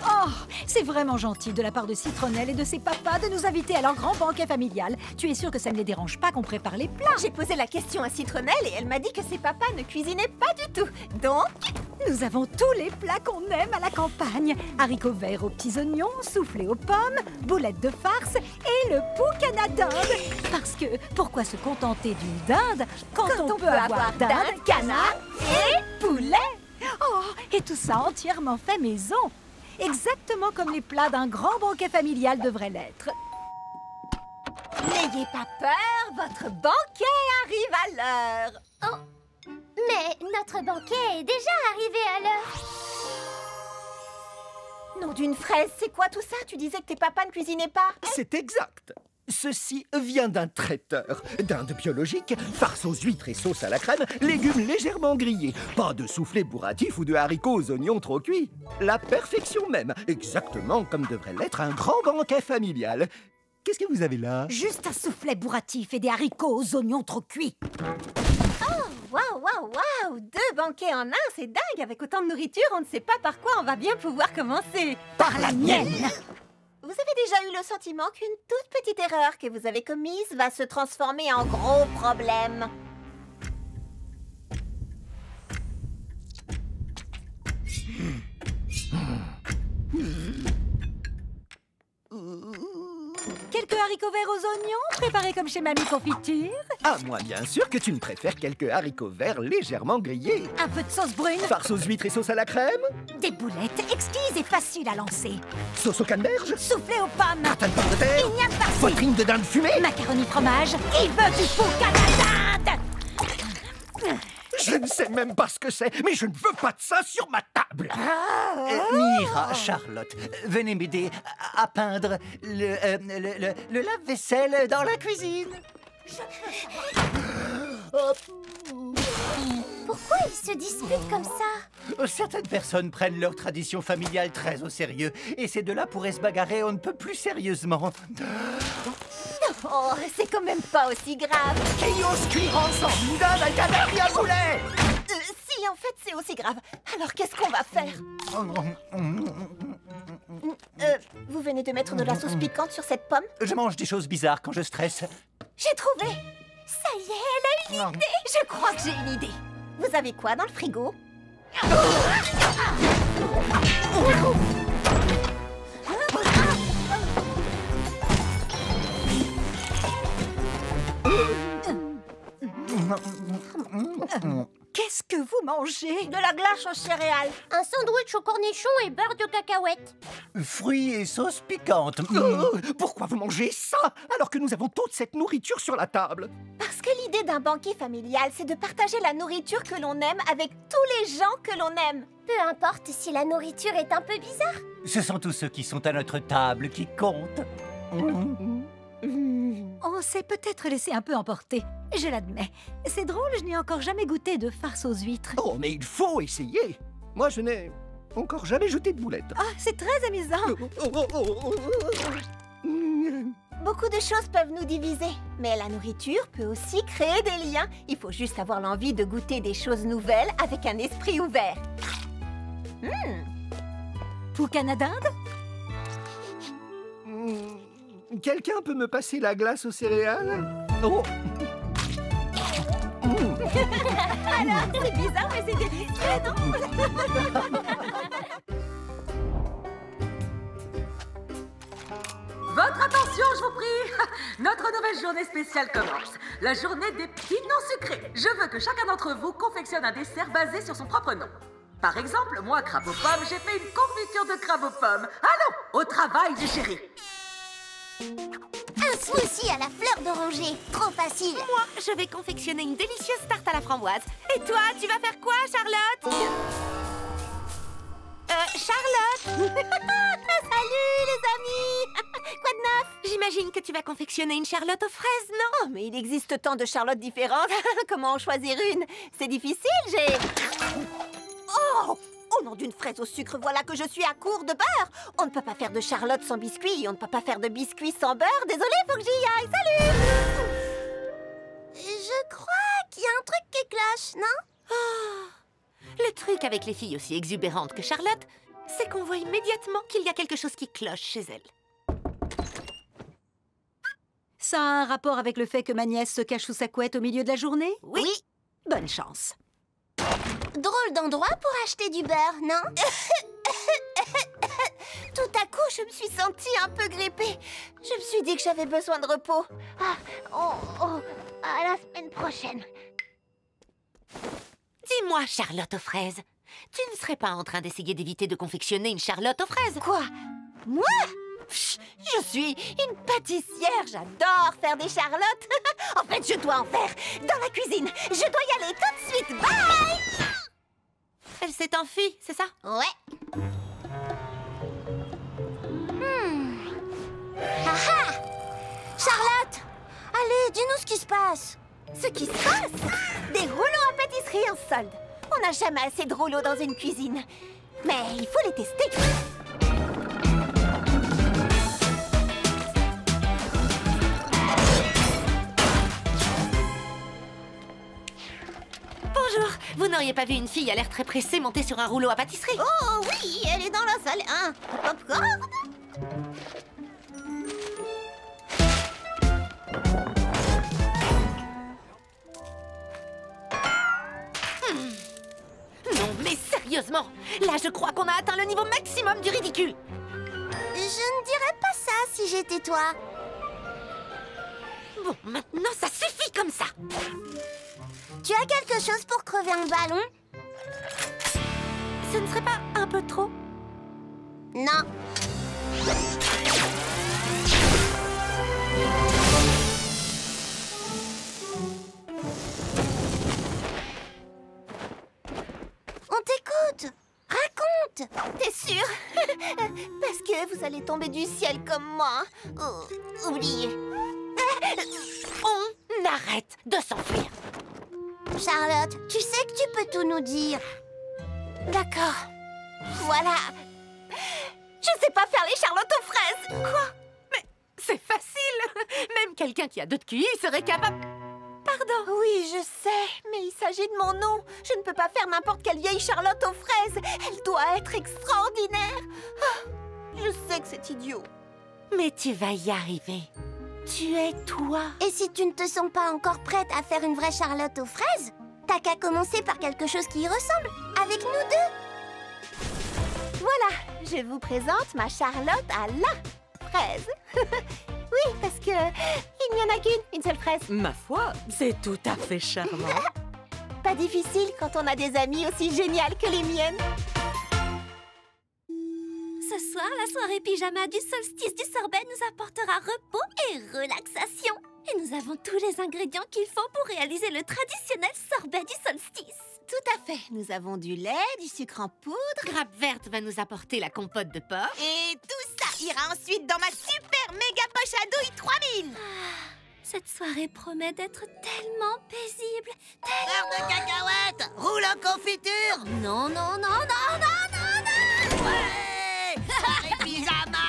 Oh, C'est vraiment gentil de la part de Citronnelle et de ses papas de nous inviter à leur grand banquet familial. Tu es sûr que ça ne les dérange pas qu'on prépare les plats? J'ai posé la question à Citronnelle et elle m'a dit que ses papas ne cuisinaient pas du tout. Donc, nous avons tous les plats qu'on aime à la campagne. Haricots verts aux petits oignons, soufflés aux pommes, boulettes de farce et le poucana dinde. Parce que pourquoi se contenter d'une dinde quand on peut avoir dinde, canard et poulet? Oh, et tout ça entièrement fait maison. Exactement comme les plats d'un grand banquet familial devraient l'être. N'ayez pas peur, votre banquet arrive à l'heure. Oh, mais notre banquet est déjà arrivé à l'heure. Nom d'une fraise, c'est quoi tout ça? Tu disais que tes papas ne cuisinaient pas? C'est exact. Ceci vient d'un traiteur. Dinde biologique, farce aux huîtres et sauce à la crème, légumes légèrement grillés. Pas de soufflé bourratif ou de haricots aux oignons trop cuits. La perfection même, exactement comme devrait l'être un grand banquet familial. Qu'est-ce que vous avez là? Juste un soufflet bourratif et des haricots aux oignons trop cuits. Oh, waouh, waouh, waouh! 2 banquets en un, c'est dingue! Avec autant de nourriture, on ne sait pas par quoi on va bien pouvoir commencer. Par la mienne! Vous avez déjà eu le sentiment qu'une toute petite erreur que vous avez commise va se transformer en gros problème. Quelques haricots verts aux oignons, préparés comme chez Mamie Confiture. À moi, bien sûr que tu ne préfères quelques haricots verts légèrement grillés. Un peu de sauce brune. Farce aux huîtres et sauce à la crème. Des boulettes exquises et faciles à lancer. Sauce au canneberge. Soufflé aux pommes. Tartane pomme de terre. Igname farcie. Poitrine de dinde fumée. Macaroni fromage. Il veut du poucana dinde. Je ne sais même pas ce que c'est, mais je ne veux pas de ça sur ma table. Mira, Charlotte, venez m'aider à peindre le lave-vaisselle dans la cuisine. Pourquoi ils se disputent comme ça? Certaines personnes prennent leur tradition familiale très au sérieux, et ces deux-là pourraient se bagarrer on ne peut plus sérieusement. Oh, c'est quand même pas aussi grave. Qui ose cuire ensemble une dinde avec un dernier boulet? Si, en fait, c'est aussi grave. Alors, qu'est-ce qu'on va faire? Vous venez de mettre de la sauce piquante sur cette pomme? Je mange des choses bizarres quand je stresse. J'ai trouvé! Ça y est, elle a une idée! Je crois que j'ai une idée. Vous avez quoi dans le frigo? Qu'est-ce que vous mangez? De la glace aux céréales. Un sandwich au cornichon et beurre de cacahuète. Fruits et sauce piquante. Pourquoi vous mangez ça alors que nous avons toute cette nourriture sur la table? Parce que l'idée d'un banquet familial, c'est de partager la nourriture que l'on aime avec tous les gens que l'on aime. Peu importe si la nourriture est un peu bizarre. Ce sont tous ceux qui sont à notre table qui comptent. On s'est peut-être laissé un peu emporter, je l'admets. C'est drôle, je n'ai encore jamais goûté de farce aux huîtres. Oh, mais il faut essayer. Moi, je n'ai encore jamais jeté de boulettes. Ah, c'est très amusant. Beaucoup de choses peuvent nous diviser, mais la nourriture peut aussi créer des liens. Il faut juste avoir l'envie de goûter des choses nouvelles avec un esprit ouvert. Poucana dinde? Quelqu'un peut me passer la glace aux céréales? Oh. Alors, c'est bizarre, mais c'est délicieux, non? Votre attention, je vous prie. Notre nouvelle journée spéciale commence. La journée des petits noms sucrés. Je veux que chacun d'entre vous confectionne un dessert basé sur son propre nom. Par exemple, moi, crabe aux pommes, j'ai fait une confiture de crabe aux pommes. Allons, au travail du chéri. Un smoothie à la fleur d'oranger. Trop facile. Moi, je vais confectionner une délicieuse tarte à la framboise. Et toi, tu vas faire quoi, Charlotte? Charlotte? Salut, les amis! Quoi de neuf? J'imagine que tu vas confectionner une Charlotte aux fraises, non? Oh, mais il existe tant de Charlottes différentes. Comment en choisir une? C'est difficile, j'ai... Oh! Au nom d'une fraise au sucre, voilà que je suis à court de beurre. On ne peut pas faire de Charlotte sans biscuit et on ne peut pas faire de biscuit sans beurre. Désolée, faut que j'y aille. Salut! Je crois qu'il y a un truc qui cloche, non? Le truc avec les filles aussi exubérantes que Charlotte, c'est qu'on voit immédiatement qu'il y a quelque chose qui cloche chez elle. Ça a un rapport avec le fait que ma nièce se cache sous sa couette au milieu de la journée? Oui. Bonne chance. Drôle d'endroit pour acheter du beurre, non? Tout à coup, je me suis sentie un peu grippée. Je me suis dit que j'avais besoin de repos. À la semaine prochaine. Dis-moi, Charlotte aux fraises, tu ne serais pas en train d'essayer d'éviter de confectionner une Charlotte aux fraises? Quoi? Moi? Je suis une pâtissière, j'adore faire des charlottes. En fait, je dois en faire dans la cuisine. Je dois y aller tout de suite. Bye! Elle s'est enfuie, c'est ça? Ouais. Ah! Charlotte! Allez, dis-nous ce qui se passe. Ce qui se passe? Des rouleaux à pâtisserie en solde. On n'a jamais assez de rouleaux dans une cuisine. Mais il faut les tester. Bonjour, vous n'auriez pas vu une fille à l'air très pressée monter sur un rouleau à pâtisserie? Oh oui, elle est dans la salle 1. Popcorn? Non, mais sérieusement, là je crois qu'on a atteint le niveau maximum du ridicule. Je ne dirais pas ça si j'étais toi. Bon, maintenant ça suffit comme ça. Tu as quelque chose pour crever un ballon? Ce ne serait pas un peu trop? Non. On t'écoute. Raconte. T'es sûre? Parce que vous allez tomber du ciel comme moi. Oh, oubliez. On arrête de s'enfuir. Charlotte, tu sais que tu peux tout nous dire. D'accord. Voilà. Je sais pas faire les charlottes aux fraises. Quoi? Mais c'est facile. Même quelqu'un qui a 2 de QI serait capable... Pardon. Oui, je sais, mais il s'agit de mon nom. Je ne peux pas faire n'importe quelle vieille charlotte aux fraises. Elle doit être extraordinaire. Ah, je sais que c'est idiot. Mais tu vas y arriver. Tu es toi. Et si tu ne te sens pas encore prête à faire une vraie Charlotte aux fraises, t'as qu'à commencer par quelque chose qui y ressemble, avec nous deux. Voilà, je vous présente ma Charlotte à la fraise. Oui, parce que il n'y en a une seule fraise. Ma foi, c'est tout à fait charmant. Pas difficile quand on a des amis aussi géniales que les miennes. Ce soir, la soirée pyjama du solstice du sorbet nous apportera repos et relaxation. Et nous avons tous les ingrédients qu'il faut pour réaliser le traditionnel sorbet du solstice. Tout à fait. Nous avons du lait, du sucre en poudre. Grappe Verte va nous apporter la compote de porc. Et tout ça ira ensuite dans ma super méga poche à douille 3000. Cette soirée promet d'être tellement paisible, Beurre de cacahuète, roule en confiture. Non, non, non, non, non, non, non. Ouais, soirée pyjama.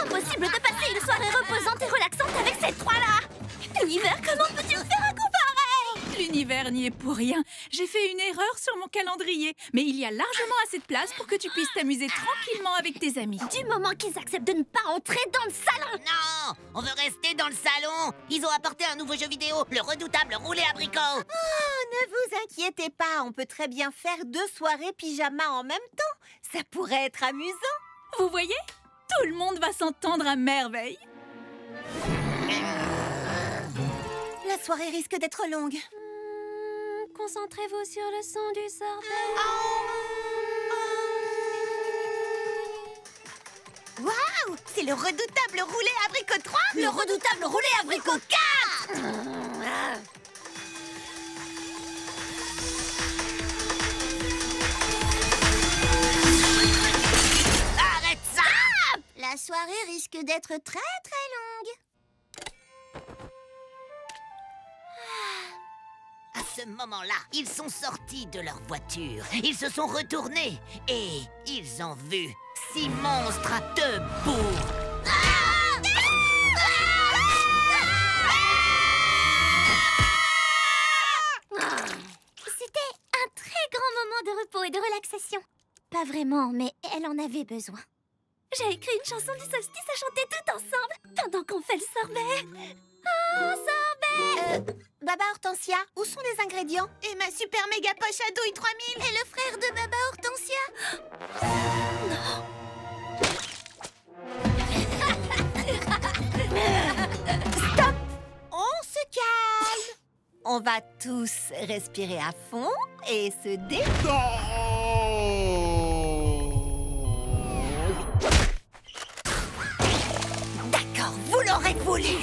Impossible de passer une soirée reposante et relaxante avec ces trois-là. L'univers, comment peux-tu me faire un coup pareil? L'univers n'y est pour rien. J'ai fait une erreur sur mon calendrier. Mais il y a largement assez de place pour que tu puisses t'amuser tranquillement avec tes amis. Du moment qu'ils acceptent de ne pas entrer dans le salon. Non, on veut rester dans le salon. Ils ont apporté un nouveau jeu vidéo, le redoutable roulé abricot. Oh, ne vous inquiétez pas, on peut très bien faire 2 soirées pyjama en même temps. Ça pourrait être amusant. Vous voyez? Tout le monde va s'entendre à merveille. La soirée risque d'être longue. Concentrez-vous sur le son du sorbet. Waouh! C'est le redoutable roulé abricot 3. Le redoutable roulé abricot 4. Arrête ça! La soirée risque d'être très très longue. À ce moment-là, ils sont sortis de leur voiture. Ils se sont retournés et ils ont vu 6 monstres debout. Pas vraiment, mais elle en avait besoin. J'ai écrit une chanson du solstice à chanter tout ensemble pendant qu'on fait le sorbet. Oh, sorbet! Baba Hortensia, où sont les ingrédients? Et ma super méga poche à douille 3000? Et le frère de Baba Hortensia? Non! Stop! On se calme! On va tous respirer à fond et se D'accord, vous l'aurez voulu!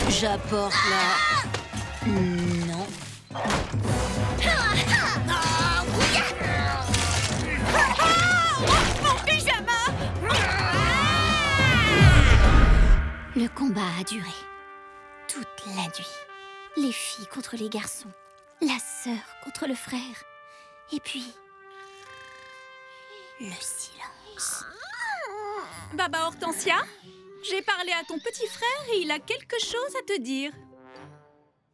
J'apporte la... Non. Mon pyjama! Le combat a duré toute la nuit. Les filles contre les garçons, la sœur contre le frère, et puis le silence. Baba Hortensia, j'ai parlé à ton petit frère et il a quelque chose à te dire.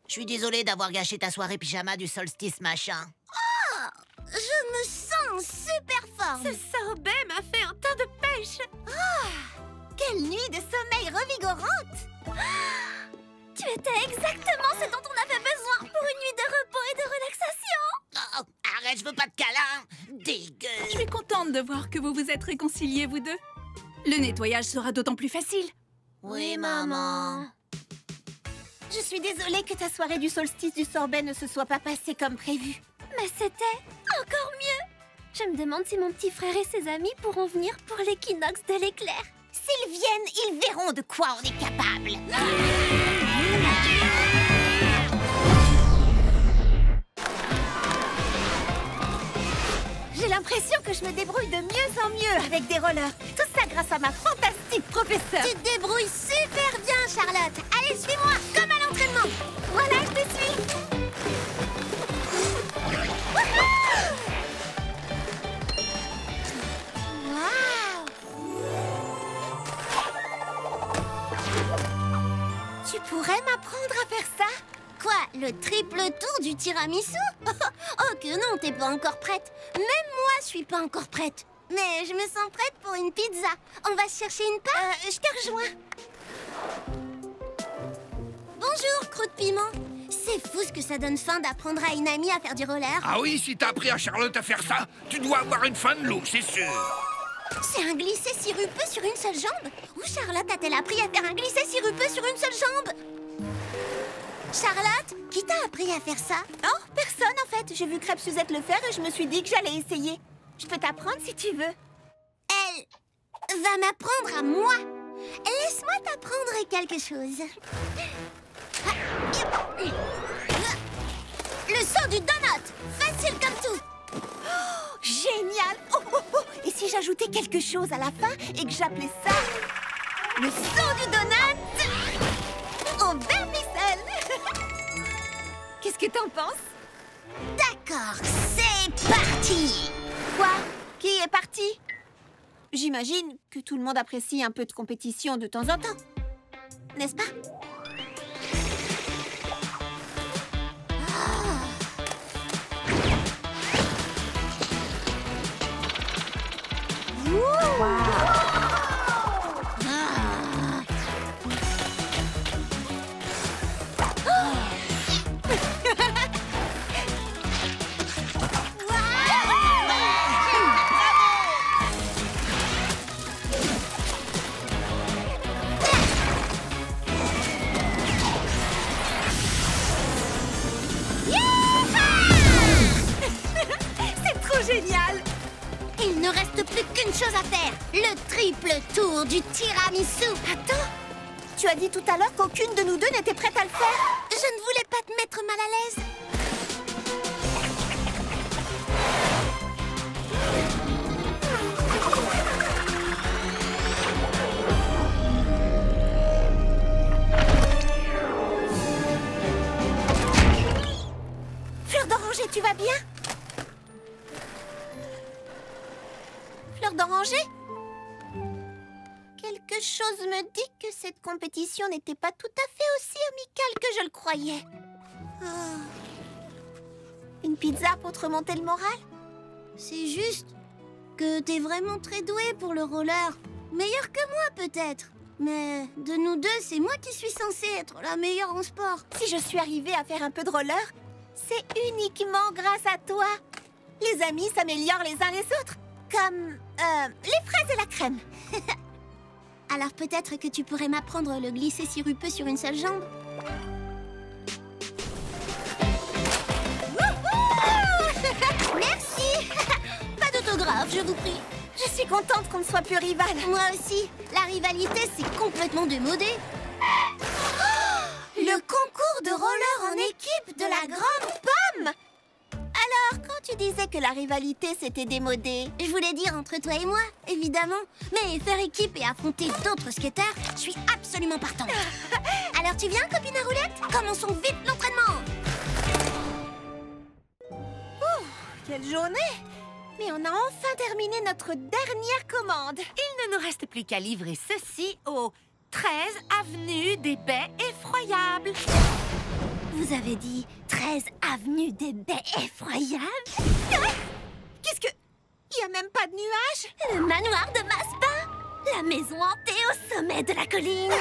Je suis désolée d'avoir gâché ta soirée pyjama du solstice machin. Oh, je me sens super forme. Ce sorbet m'a fait un tas de pêche. Quelle nuit de sommeil revigorante. Tu étais exactement ce dont on avait besoin pour une nuit de repos et de relaxation. Oh, arrête, je veux pas de câlin. Dégueu. Je suis contente de voir que vous vous êtes réconciliés, vous deux. Le nettoyage sera d'autant plus facile. Oui, maman. Je suis désolée que ta soirée du solstice du sorbet ne se soit pas passée comme prévu. Mais c'était encore mieux. Je me demande si mon petit frère et ses amis pourront venir pour l'équinoxe de l'éclair. S'ils viennent, ils verront de quoi on est capable. J'ai l'impression que je me débrouille de mieux en mieux avec des rollers. Tout ça grâce à ma fantastique professeure. Tu te débrouilles super bien, Charlotte. Allez, suis-moi, comme à l'entraînement. Voilà, je te suis. Waouh! Tu pourrais m'apprendre à faire ça? Quoi, le triple tour du tiramisu? Oh que non, t'es pas encore prête. Même moi, je suis pas encore prête. Mais je me sens prête pour une pizza. On va chercher une part? Je te rejoins. Bonjour, croûte piment. C'est fou ce que ça donne faim d'apprendre à une amie à faire du roller. Ah oui, si t'as appris à Charlotte à faire ça, tu dois avoir une faim de loup, c'est sûr. C'est un glissé sirupeux sur une seule jambe? Où Charlotte a-t-elle appris à faire un glissé sirupeux sur une seule jambe? Charlotte, qui t'a appris à faire ça? Oh, personne en fait. J'ai vu Crêpe Suzette le faire et je me suis dit que j'allais essayer. Je peux t'apprendre si tu veux. Elle va m'apprendre à moi. Laisse-moi t'apprendre quelque chose. Le saut du donut. Facile comme tout. Oh, génial. Et si j'ajoutais quelque chose à la fin et que j'appelais ça le saut du donut en vermicelle? Qu'est-ce que t'en penses? D'accord, c'est parti. Quoi? Qui est parti? J'imagine que tout le monde apprécie un peu de compétition de temps en temps. N'est-ce pas? Génial! Il ne reste plus qu'une chose à faire. Le triple tour du tiramisu. Attends, tu as dit tout à l'heure qu'aucune de nous deux n'était prête à le faire. Je ne voulais pas te mettre mal à l'aise. Fleur d'oranger, tu vas bien? Fleur d'oranger? Quelque chose me dit que cette compétition n'était pas tout à fait aussi amicale que je le croyais. Oh. Une pizza pour te remonter le moral? C'est juste que t'es vraiment très doué pour le roller. Meilleur que moi, peut-être. Mais de nous deux, c'est moi qui suis censée être la meilleure en sport. Si je suis arrivée à faire un peu de roller, c'est uniquement grâce à toi. Les amis s'améliorent les uns les autres. Comme les fraises et la crème. Alors peut-être que tu pourrais m'apprendre le glisser sirupeux sur une seule jambe. Merci. Pas d'autographe, je vous prie. Je suis contente qu'on ne soit plus rivales. Moi aussi. La rivalité, c'est complètement démodé. Le concours de roller en équipe de la Grande Pomme. Alors, quand tu disais que la rivalité c'était démodé, je voulais dire entre toi et moi, évidemment. Mais faire équipe et affronter d'autres skateurs, je suis absolument partante. Alors tu viens, copine à roulette? Commençons vite l'entraînement. Quelle journée! Mais on a enfin terminé notre dernière commande. Il ne nous reste plus qu'à livrer ceci au 13 avenue des Baies Effroyables. Vous avez dit 13 avenue des Baies Effroyables? Qu'est-ce que... Il n'y a même pas de nuages? Le manoir de Maspa, la maison hantée au sommet de la colline.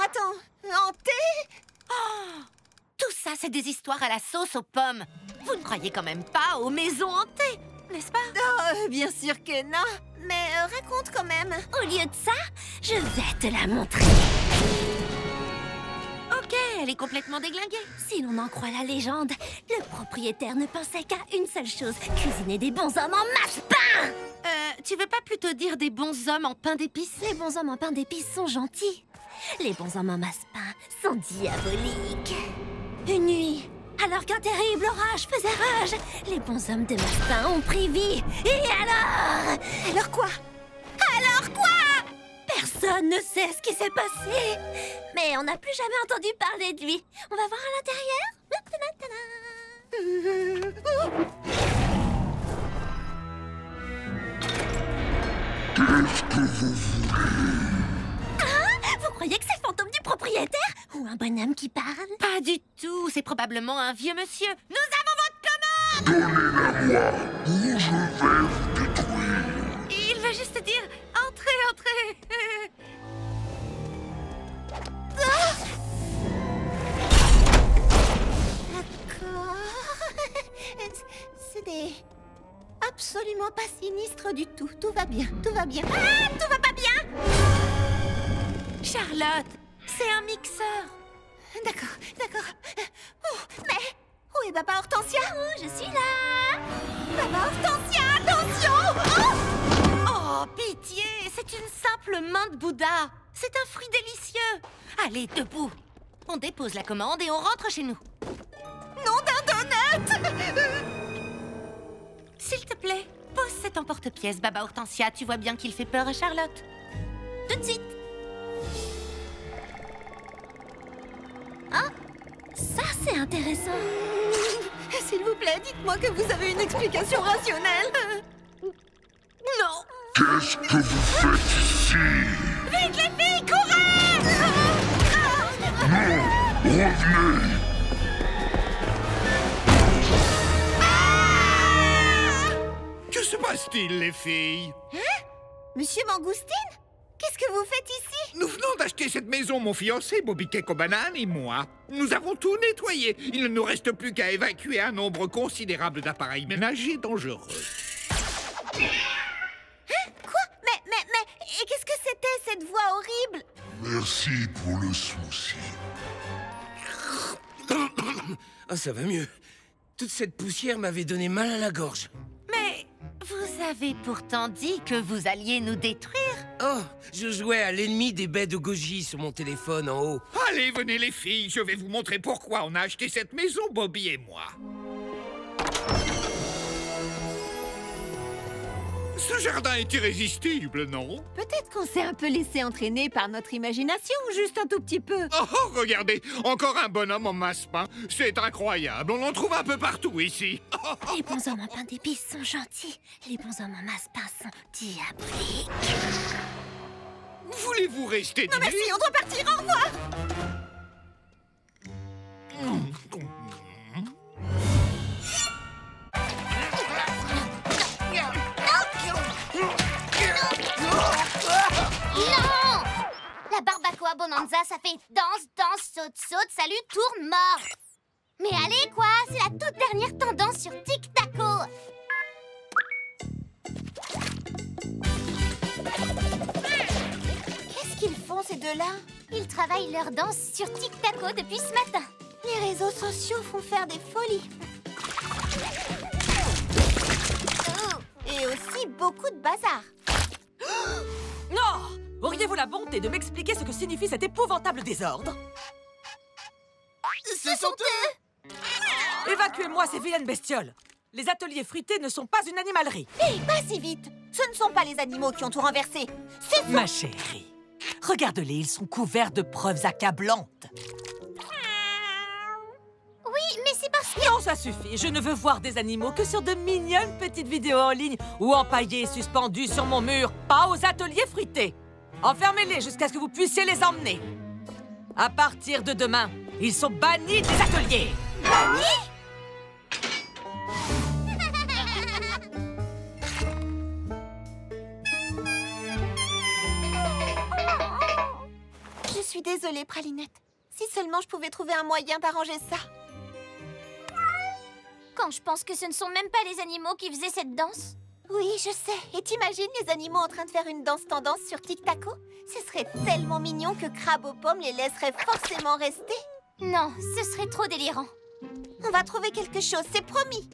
Attends. Hantée? Oh, tout ça, c'est des histoires à la sauce aux pommes. Vous ne croyez quand même pas aux maisons hantées, n'est-ce pas? Oh, bien sûr que non. Mais raconte quand même. Au lieu de ça, je vais te la montrer. Ok, elle est complètement déglinguée. Si l'on en croit la légende, le propriétaire ne pensait qu'à une seule chose, cuisiner des bons hommes en massepain. Tu veux pas plutôt dire des bons hommes en pain d'épices? Les bons hommes en pain d'épices sont gentils. Les bons hommes en massepain sont diaboliques. Une nuit, alors qu'un terrible orage faisait rage, les bons hommes de massepain ont pris vie. Et alors? Alors quoi? Alors quoi? Personne ne sait ce qui s'est passé. Mais on n'a plus jamais entendu parler de lui. On va voir à l'intérieur. Qu'est-ce que vous voulez? Vous croyez que c'est le fantôme du propriétaire? Ou un bonhomme qui parle? Pas du tout, c'est probablement un vieux monsieur. Nous avons votre commande! Donnez-la-moi ou je vais vous détruire. Il va juste dire « Entrez, entrez !» D'accord. Ce n'est absolument pas sinistre du tout. Tout va bien, tout va bien. Ah, tout va pas bien! Charlotte, c'est un mixeur. D'accord. Mais où est Papa Hortensia? Oh, je suis là. Papa Hortensia, attention! Oh, pitié, c'est une simple main de Bouddha. C'est un fruit délicieux. Allez, debout. On dépose la commande et on rentre chez nous. Nom d'un donut! S'il te plaît, pose cet emporte-pièce, Baba Hortensia. Tu vois bien qu'il fait peur à Charlotte. Tout de suite. Ah, ça c'est intéressant. S'il vous plaît, dites-moi que vous avez une explication rationnelle. Non. Qu'est-ce que vous faites ici? Vite les filles, courez! Non, revenez! Que se passe-t-il, les filles? Hein? Monsieur Mangoustine? Qu'est-ce que vous faites ici? Nous venons d'acheter cette maison, mon fiancé, Bobby Cake aux bananes et moi. Nous avons tout nettoyé. Il ne nous reste plus qu'à évacuer un nombre considérable d'appareils ménagers dangereux. Hein? Quoi? Mais... Et qu'est-ce que c'était, cette voix horrible? Merci pour le smoothie. Ah, ça va mieux. Toute cette poussière m'avait donné mal à la gorge. Mais vous avez pourtant dit que vous alliez nous détruire. Oh, je jouais à l'ennemi des baies de goji sur mon téléphone en haut. Allez, venez les filles, je vais vous montrer pourquoi on a acheté cette maison, Bobby et moi. Ce jardin est irrésistible, non? Peut-être qu'on s'est un peu laissé entraîner par notre imagination, juste un tout petit peu. Oh, regardez, encore un bonhomme en massepain. C'est incroyable, on en trouve un peu partout ici. Les bons hommes en pain d'épices sont gentils. Les bons hommes en massepain sont diaboliques. Voulez-vous rester Non merci, on doit partir, au revoir. Bonanza, ça fait danse, danse, saute, saute, salut, tourne, mort. Mais allez, quoi, c'est la toute dernière tendance sur Tic Taco. Qu'est-ce qu'ils font, ces deux-là? Ils travaillent leur danse sur Tic Taco depuis ce matin. Les réseaux sociaux font faire des folies. Et aussi beaucoup de bazar. Non! Auriez-vous la bonté de m'expliquer ce que signifie cet épouvantable désordre? Ce sont eux! Évacuez-moi ces vilaines bestioles! Les ateliers fruités ne sont pas une animalerie. Hé, pas si vite! Ce ne sont pas les animaux qui ont tout renversé. C'est Ma chérie, regarde-les, ils sont couverts de preuves accablantes. Oui, mais c'est parce que... Non, ça suffit. Je ne veux voir des animaux que sur de mignonnes petites vidéos en ligne ou empaillés et suspendus sur mon mur, pas aux ateliers fruités. Enfermez-les jusqu'à ce que vous puissiez les emmener. À partir de demain, ils sont bannis des ateliers. Bannis? Je suis désolée, Pralinette. Si seulement je pouvais trouver un moyen d'arranger ça. Quand je pense que ce ne sont même pas les animaux qui faisaient cette danse. Oui, je sais. Et t'imagines les animaux en train de faire une danse tendance sur Tic Taco? Ce serait tellement mignon que Crabe aux pommes les laisserait forcément rester. Non, ce serait trop délirant. On va trouver quelque chose, c'est promis.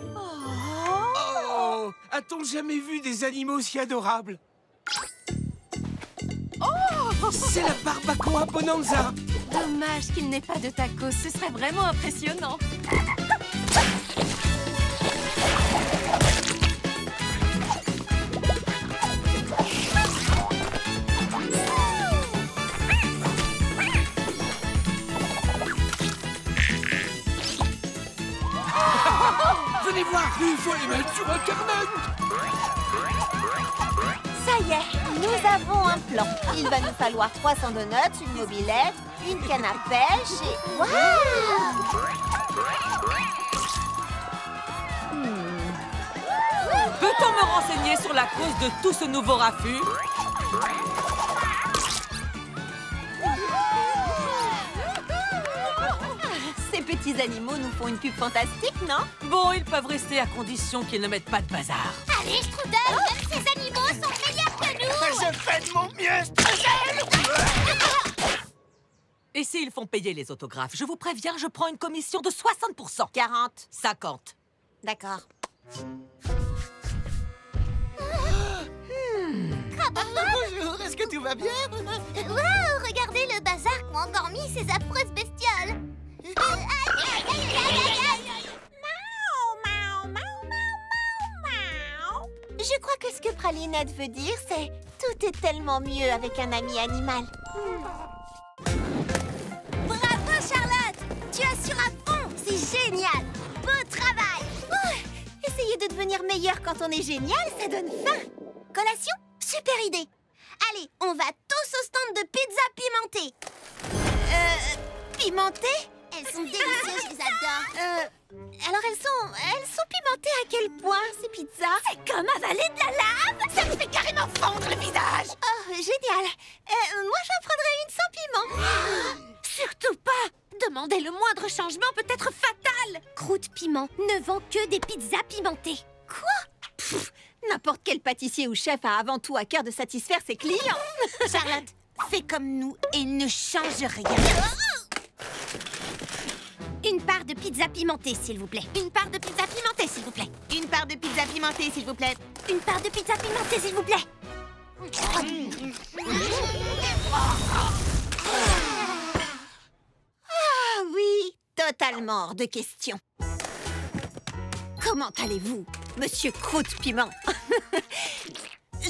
Oh! A-t-on jamais vu des animaux si adorables? Oh! C'est la barbacoa Bonanza! Dommage qu'il n'ait pas de tacos, ce serait vraiment impressionnant. Venez voir, il faut les mettre sur Internet! Ça y est, nous avons un plan. Il va nous falloir 300 donuts, une mobilette, une canne à pêche et... Waouh! Peut-on me renseigner sur la cause de tout ce nouveau raffut? Ces petits animaux nous font une pub fantastique, non? Bon, ils peuvent rester à condition qu'ils ne mettent pas de bazar. Allez, Strudel, même ces animaux sont meilleurs que nous. Je fais de mon mieux, Strudel! Et s'ils font payer les autographes, je vous préviens, je prends une commission de 60%. 40. 50. D'accord. Bonjour, est-ce que tout va bien? Waouh, regardez le bazar qu'ont encore mis ces affreuses bestioles. Je crois que ce que Pralinette veut dire, c'est tout est tellement mieux avec un ami animal. Bravo, Charlotte! Tu assures à fond! C'est génial! Beau travail! Essayer de devenir meilleur quand on est génial, ça donne faim. Collation? Super idée! Allez, on va tous au stand de pizza pimentée. Pimentée? Elles sont délicieuses, je les adore. Alors elles sont pimentées à quel point, ces pizzas? C'est comme avaler de la lave! Ça me fait carrément fondre le visage! Oh, génial! Moi, j'en prendrais une sans piment. Surtout pas! Demander le moindre changement peut être fatal! Croûte Piment ne vend que des pizzas pimentées. Quoi? N'importe quel pâtissier ou chef a avant tout à cœur de satisfaire ses clients. Charlotte, fais comme nous et ne change rien. Une part de pizza pimentée, s'il vous plaît. Une part de pizza pimentée, s'il vous plaît. Une part de pizza pimentée, s'il vous plaît. Une part de pizza pimentée, s'il vous plaît. Ah oui, totalement hors de question. Comment allez-vous, monsieur Croûte Piment?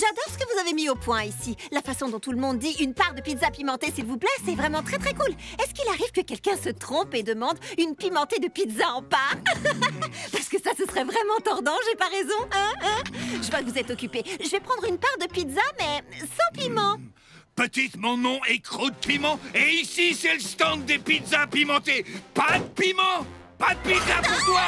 J'adore ce que vous avez mis au point ici. La façon dont tout le monde dit une part de pizza pimentée, s'il vous plaît, c'est vraiment très très cool. Est-ce qu'il arrive que quelqu'un se trompe et demande une pimentée de pizza en part? Parce que ça, ce serait vraiment tordant, j'ai pas raison, hein? Je vois que vous êtes occupé. Je vais prendre une part de pizza, mais sans piment. Petite, mon nom est Croûte Piment, et ici, c'est le stand des pizzas pimentées. Pas de piment, pas de pizza pour toi!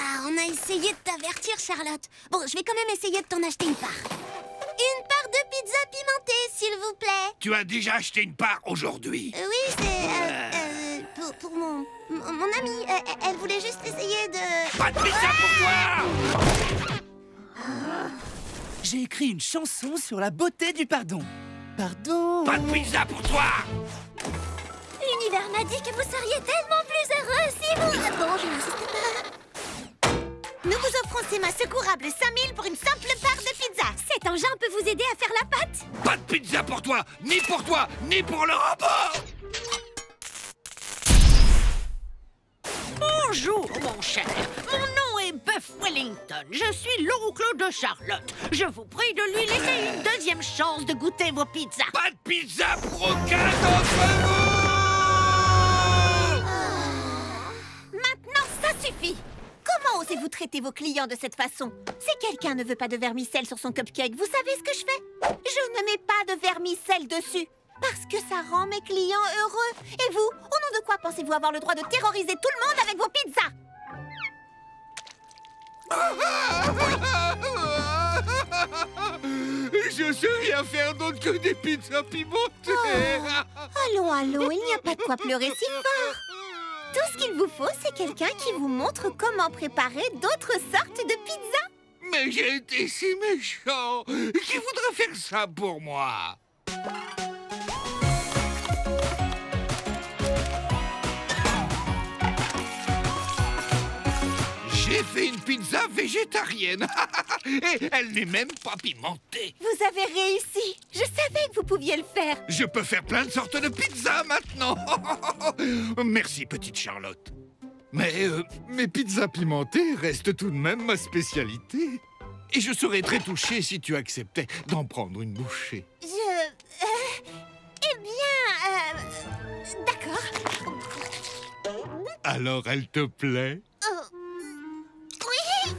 Ah, on a essayé de t'avertir, Charlotte. Bon, je vais quand même essayer de t'en acheter une part. Une part de pizza pimentée, s'il vous plaît. Tu as déjà acheté une part aujourd'hui. Oui, c'est... pour mon amie. Elle voulait juste essayer de... Pas de pizza pour toi! J'ai écrit une chanson sur la beauté du pardon. Pardon. Pas de pizza pour toi! L'univers m'a dit que vous seriez tellement plus heureux si vous... Bon, je n'insiste pas. Nous vous offrons ces mains secourables 5000 pour une simple part de pizza. Cet engin peut vous aider à faire la pâte. Pas de pizza pour toi, ni pour le robot! Bonjour, mon cher. Mon nom est Buff Wellington. Je suis l'oncle de Charlotte. Je vous prie de lui laisser une deuxième chance de goûter vos pizzas. Pas de pizza pour aucun d'entre vous! Maintenant, ça suffit. Comment osez-vous traiter vos clients de cette façon? Si quelqu'un ne veut pas de vermicelle sur son cupcake, vous savez ce que je fais? Je ne mets pas de vermicelle dessus. Parce que ça rend mes clients heureux. Et vous, au nom de quoi pensez-vous avoir le droit de terroriser tout le monde avec vos pizzas? Je sais rien faire d'autre que des pizzas pimentées. Allons, il n'y a pas de quoi pleurer si fort. Tout ce qu'il vous faut, c'est quelqu'un qui vous montre comment préparer d'autres sortes de pizzas. Mais j'ai été si méchant. Qui voudrait faire ça pour moi? J'ai fait une pizza végétarienne. Et elle n'est même pas pimentée. Vous avez réussi. Je savais que vous pouviez le faire. Je peux faire plein de sortes de pizzas maintenant. Merci, petite Charlotte. Mais mes pizzas pimentées restent tout de même ma spécialité. Et je serais très touché si tu acceptais d'en prendre une bouchée. Eh bien... D'accord. Alors, elle te plaît? Oui.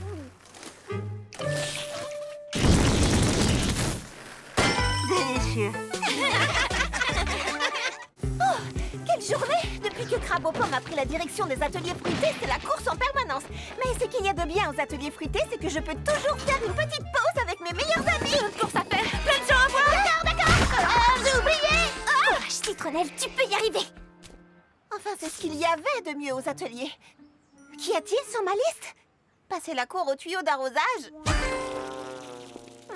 Délicieux. Oh, quelle journée! Depuis que Crabe aux pommes a pris la direction des ateliers fruités, c'est la course en permanence. Mais ce qu'il y a de bien aux ateliers fruités, c'est que je peux toujours faire une petite pause avec mes meilleurs amis. Pour ça faire plein de gens à voir. D'accord. J'ai oublié. Courage, Citronnelle, tu peux y arriver. Enfin, c'est ce qu'il y avait de mieux aux ateliers. Qu'y a-t-il sur ma liste? Passer la cour au tuyau d'arrosage?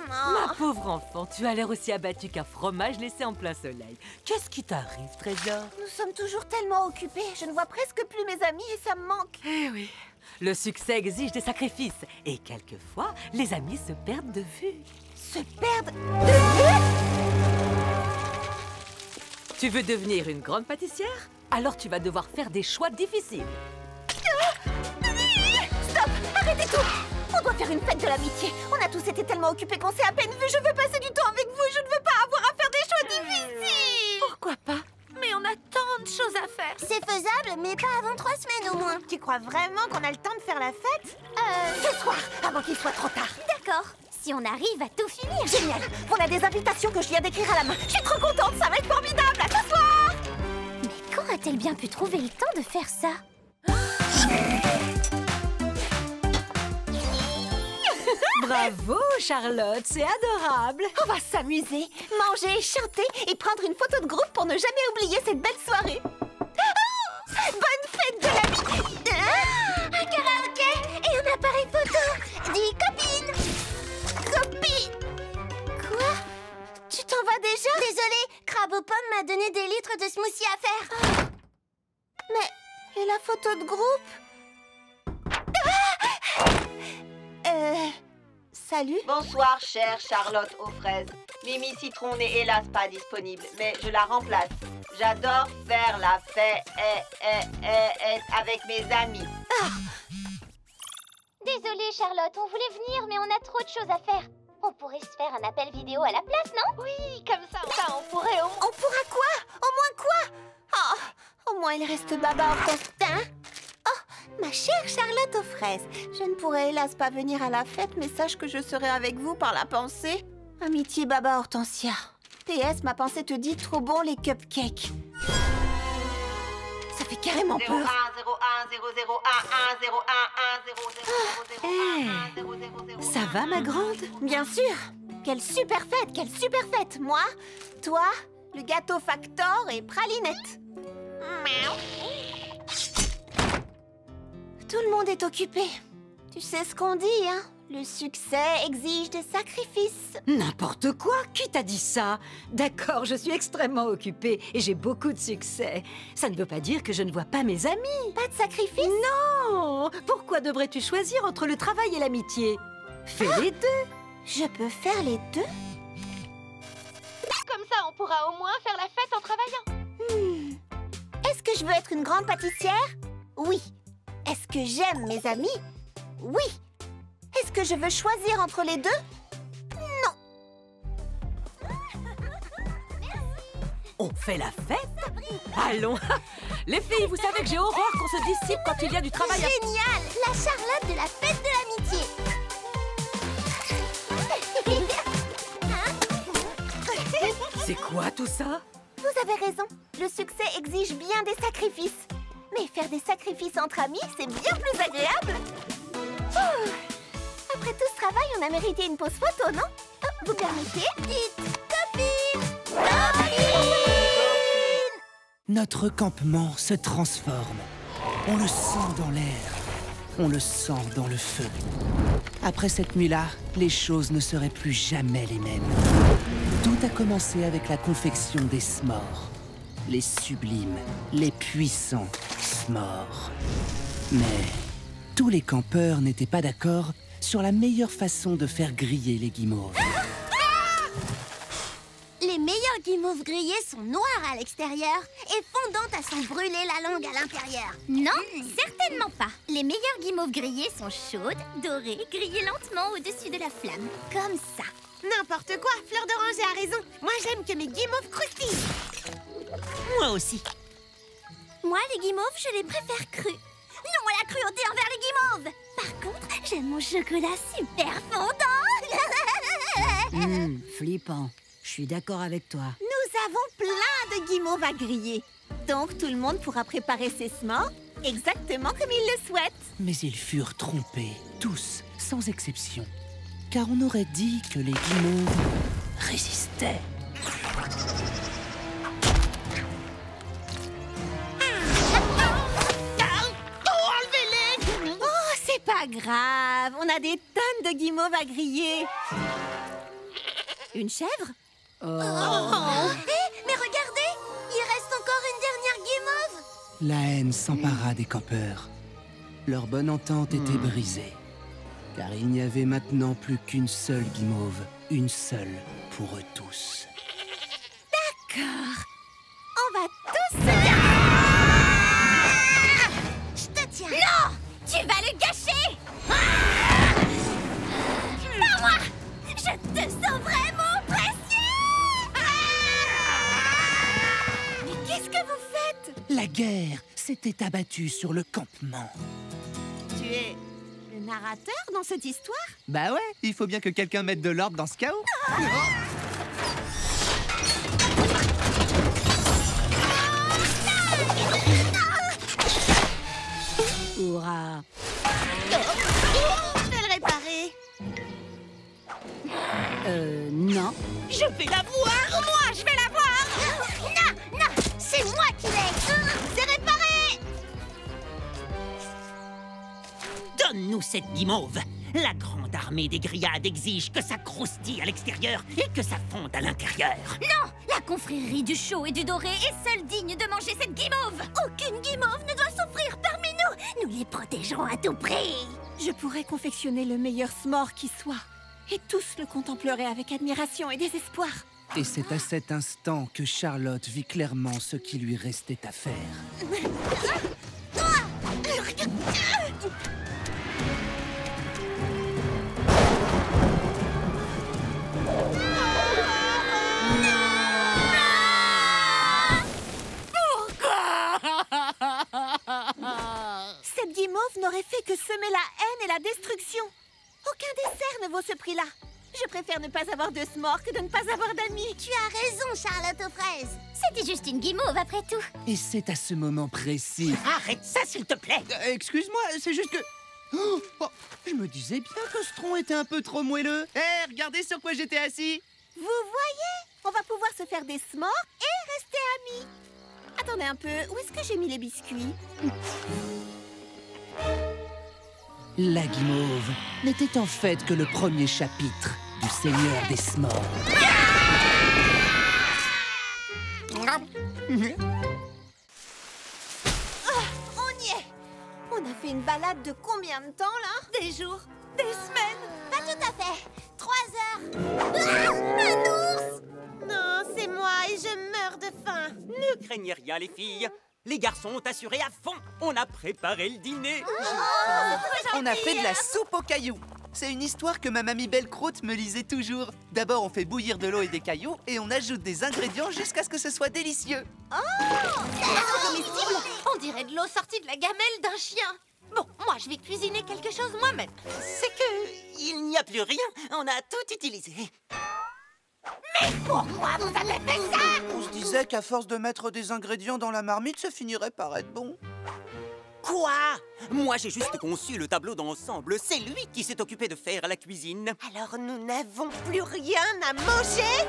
Ma pauvre enfant, tu as l'air aussi abattu qu'un fromage laissé en plein soleil. Qu'est-ce qui t'arrive, Trésor? Nous sommes toujours tellement occupés. Je ne vois presque plus mes amis et ça me manque. Eh oui, le succès exige des sacrifices. Et quelquefois, les amis se perdent de vue. Se perdent de vue? Tu veux devenir une grande pâtissière? Alors tu vas devoir faire des choix difficiles. Stop! Arrêtez tout! On doit faire une fête de l'amitié. On a tous été tellement occupés qu'on s'est à peine vus. Je veux passer du temps avec vous et je ne veux pas avoir à faire des choix difficiles. Pourquoi pas? Mais on a tant de choses à faire. C'est faisable, mais pas avant 3 semaines au moins. Tu crois vraiment qu'on a le temps de faire la fête? Ce soir, avant qu'il soit trop tard. D'accord. Si on arrive à tout finir. Génial! On a des invitations que je viens d'écrire à la main. Je suis trop contente, ça va être formidable. À ce soir! Mais quand a-t-elle bien pu trouver le temps de faire ça? Bravo, Charlotte, c'est adorable. On va s'amuser, manger, chanter et prendre une photo de groupe pour ne jamais oublier cette belle soirée. Bonne fête de l'amitié. Un karaoké et un appareil photo. Dis copine. Copine. Quoi? Tu t'en vas déjà? Désolée, Crabe aux pommes m'a donné des litres de smoothie à faire. Mais, et la photo de groupe? Salut. Bonsoir, chère Charlotte aux fraises. Mimi Citron n'est hélas pas disponible, mais je la remplace. J'adore faire la fête avec mes amis. Désolée, Charlotte, on voulait venir, mais on a trop de choses à faire. On pourrait se faire un appel vidéo à la place, non? Oui, comme ça on pourrait au moins... On pourra quoi? Au moins quoi? Oh, au moins il reste Baba Hortensia. Oh, ma chère Charlotte aux fraises, je ne pourrai hélas pas venir à la fête, mais sache que je serai avec vous par la pensée. Amitié Baba Hortensia. PS, ma pensée te dit trop bon les cupcakes. Ça fait carrément peur. 01 01 001 1 0 1 1 0 0 Ça va, ma grande? Bien sûr. Quelle super fête, quelle super fête. Moi, toi, le gâteau Factor et Pralinette. Tout le monde est occupé. Tu sais ce qu'on dit, hein? Le succès exige des sacrifices. N'importe quoi. Qui t'a dit ça? D'accord, je suis extrêmement occupée et j'ai beaucoup de succès. Ça ne veut pas dire que je ne vois pas mes amis. Pas de sacrifice? Non. Pourquoi devrais-tu choisir entre le travail et l'amitié? Fais les deux. Je peux faire les deux? Comme ça, on pourra au moins faire la fête en travaillant. Est-ce que je veux être une grande pâtissière? Oui. Est-ce que j'aime mes amis? Oui. Est-ce que je veux choisir entre les deux? Non. On fait la fête? Allons. Les filles, vous savez que j'ai horreur qu'on se dissipe quand il y a du travail à... Génial! La Charlotte de la fête de l'amitié. C'est quoi tout ça? Vous avez raison. Le succès exige bien des sacrifices. Mais faire des sacrifices entre amis, c'est bien plus agréable. Après tout ce travail, on a mérité une pause photo, non? Vous permettez? Dites copine! Notre campement se transforme. On le sent dans l'air. On le sent dans le feu. Après cette nuit-là, les choses ne seraient plus jamais les mêmes. Tout a commencé avec la confection des s'mores. Les sublimes, les puissants s'mores. Mais tous les campeurs n'étaient pas d'accord sur la meilleure façon de faire griller les guimauves. Les meilleurs guimauves grillés sont noirs à l'extérieur et fondantes à s'en brûler la langue à l'intérieur. Non, certainement pas. Les meilleurs guimauves grillés sont chaudes, dorées, grillées lentement au-dessus de la flamme. Comme ça. N'importe quoi, Fleur d'Oranger a raison. Moi, j'aime que mes guimauves croustillent. Moi aussi. Moi, les guimauves, je les préfère crus. Non à la cruauté envers les guimauves. Par contre, j'aime mon chocolat super fondant. Flippant. Je suis d'accord avec toi. Nous avons plein de guimauves à griller. Donc tout le monde pourra préparer ses s'mores exactement comme il le souhaite. Mais ils furent trompés, tous, sans exception. Car on aurait dit que les guimauves résistaient. Enlevez-les! Oh, c'est pas grave. On a des tonnes de guimauves à griller. Une chèvre? Mais regardez, il reste encore une dernière guimauve. La haine s'empara des campeurs. Leur bonne entente était brisée. Car il n'y avait maintenant plus qu'une seule guimauve. Une seule pour eux tous. D'accord. On va tous Je te tiens. Non! Tu vas le gâcher. Pas moi. Je te sauverai, mon précieux. Mais qu'est-ce que vous faites? La guerre s'était abattue sur le campement. Tu es le narrateur dans cette histoire? Bah ouais, il faut bien que quelqu'un mette de l'ordre dans ce chaos. Hurrah! Je vais le réparer. Non. Je vais la voir. Moi, je vais la voir. Non, non, c'est moi qui l'ai. C'est réparé. Donne-nous cette guimauve. La grande armée des grillades exige que ça croustille à l'extérieur et que ça fonde à l'intérieur. Non, la confrérie du chaud et du doré est seule digne de manger cette guimauve. Aucune guimauve ne doit souffrir parmi nous. Nous les protégerons à tout prix. Je pourrais confectionner le meilleur s'more qui soit. Et tous le contempleraient avec admiration et désespoir. Et c'est à cet instant que Charlotte vit clairement ce qui lui restait à faire. semer la haine et la destruction. Aucun dessert ne vaut ce prix-là. Je préfère ne pas avoir de s'more que de ne pas avoir d'amis. Tu as raison, Charlotte aux fraises. C'était juste une guimauve après tout. Et c'est à ce moment précis... Arrête ça, s'il te plaît. Excuse-moi, c'est juste que... Oh, je me disais bien que ce tronc était un peu trop moelleux. Hé, regardez sur quoi j'étais assis. Vous voyez? On va pouvoir se faire des s'mores et rester amis. Attendez un peu, où est-ce que j'ai mis les biscuits? La guimauve n'était en fait que le premier chapitre du Seigneur des s'mores. On y est. On a fait une balade de combien de temps, là? Des jours, des semaines. Pas tout à fait. 3 heures. Ah, un ours! Non, c'est moi et je meurs de faim. Ne craignez rien, les filles. Les garçons ont assuré à fond. On a préparé le dîner. On a fait de la soupe aux cailloux. C'est une histoire que ma mamie Belle-Croûte me lisait toujours. D'abord, on fait bouillir de l'eau et des cailloux et on ajoute des ingrédients jusqu'à ce que ce soit délicieux. Oh, c'est comestible. On dirait de l'eau sortie de la gamelle d'un chien. Bon, moi, je vais cuisiner quelque chose moi-même. C'est que il n'y a plus rien. On a tout utilisé. Mais pourquoi vous avez fait ça? On se disait qu'à force de mettre des ingrédients dans la marmite, ça finirait par être bon. Quoi? Moi, j'ai juste conçu le tableau d'ensemble. C'est lui qui s'est occupé de faire la cuisine. Alors nous n'avons plus rien à manger?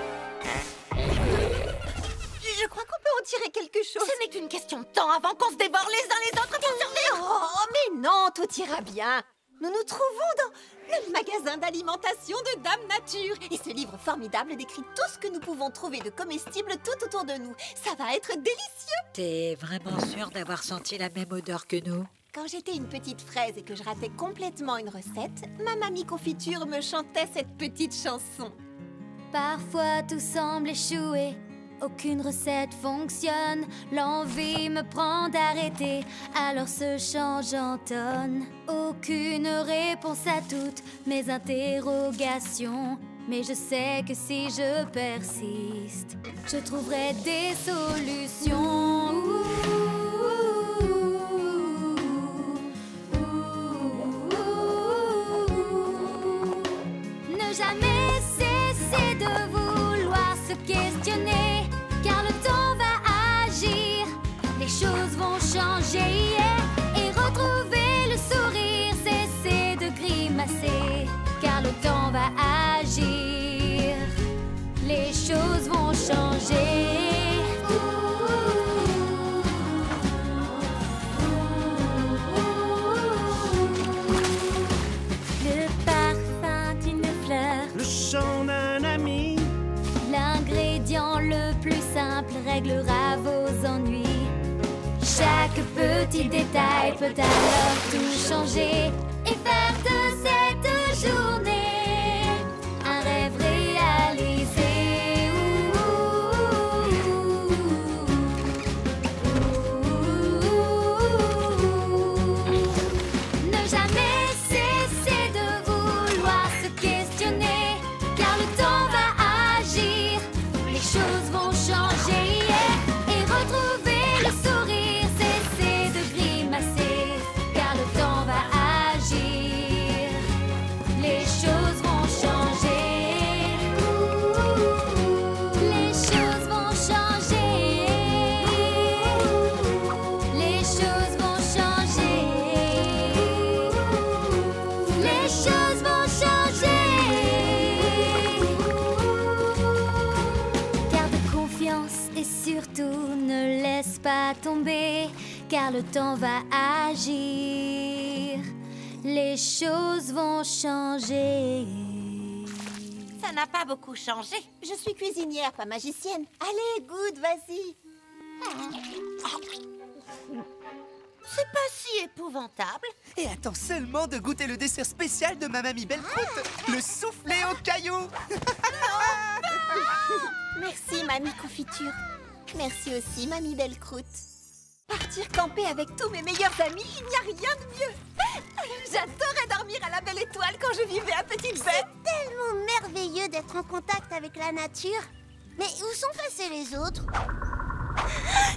Je crois qu'on peut en tirer quelque chose. Ce n'est qu'une question de temps avant qu'on se dévore les uns les autres pour survivre. Oh, mais non, tout ira bien. Nous nous trouvons dans le magasin d'alimentation de Dame Nature. Et ce livre formidable décrit tout ce que nous pouvons trouver de comestibles tout autour de nous. Ça va être délicieux. T'es vraiment sûre d'avoir senti la même odeur que nous? Quand j'étais une petite fraise et que je ratais complètement une recette, ma mamie confiture me chantait cette petite chanson. Parfois tout semble échouer, aucune recette fonctionne. L'envie me prend d'arrêter, alors ce chant j'entonne. Aucune réponse à toutes mes interrogations, mais je sais que si je persiste, je trouverai des solutions. Ne jamais cesser de vouloir se questionner, car le temps va agir, les choses vont changer, et retrouver le sourire, cesser de grimacer, car le temps va agir, les choses vont changer. Le parfum d'une fleur, Le chant d'un ami, l'ingrédient le plus simple réglera vos ennuis. Chaque petit détail peut alors tout changer et faire de cette journée un rêve réalisé. Ne jamais cesser de vouloir se questionner, car le temps va agir, les choses vont changer, et retrouver le sourire, cesser de grimacer, car le temps va agir, les choses vont changer, les choses vont changer, les choses vont changer, les choses vont changer. Garde confiance et surtout ne laisse pas tomber, car le temps va agir, les choses vont changer. Ça n'a pas beaucoup changé. Je suis cuisinière, pas magicienne. Allez, goûte, vas-y. C'est pas si épouvantable. Et attends seulement de goûter le dessert spécial de ma mamie Belle-Croûte, le soufflé aux cailloux. Merci, mamie confiture. Merci aussi, mamie Belle-Croûte. Partir camper avec tous mes meilleurs amis, il n'y a rien de mieux. J'adorais dormir à la Belle Étoile quand je vivais à Petite Baie. C'est tellement merveilleux d'être en contact avec la nature. Mais où sont passés les autres?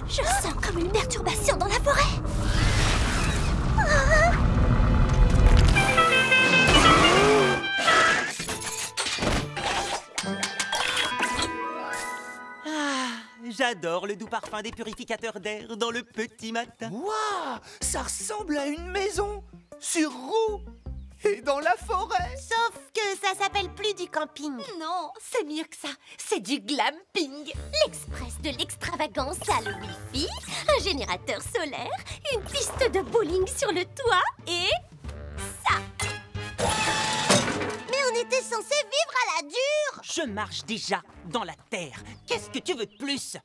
Je sens comme une perturbation dans la forêt. J'adore le doux parfum des purificateurs d'air dans le petit matin. Waouh! Ça ressemble à une maison sur roue et dans la forêt. Sauf que ça s'appelle plus du camping. Non, c'est mieux que ça. C'est du glamping. L'Express de l'extravagance a le Wi-Fi, un générateur solaire, une piste de bowling sur le toit et ça. Mais on était censé vivre à la dure. Je marche déjà dans la terre. Qu'est-ce que tu veux de plus?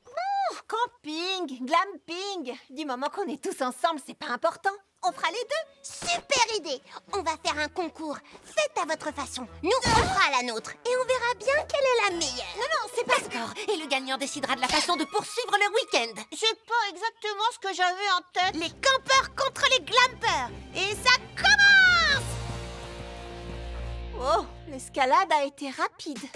Camping, glamping. Du moment qu'on est tous ensemble, c'est pas important. On fera les deux. Super idée. On va faire un concours. Faites à votre façon. Nous, on fera à la nôtre. Et on verra bien quelle est la meilleure. Non, c'est pas d'accord. Et le gagnant décidera de la façon de poursuivre le week-end. C'est pas exactement ce que j'avais en tête. Les campeurs contre les glampeurs. Et ça commence! Oh, l'escalade a été rapide.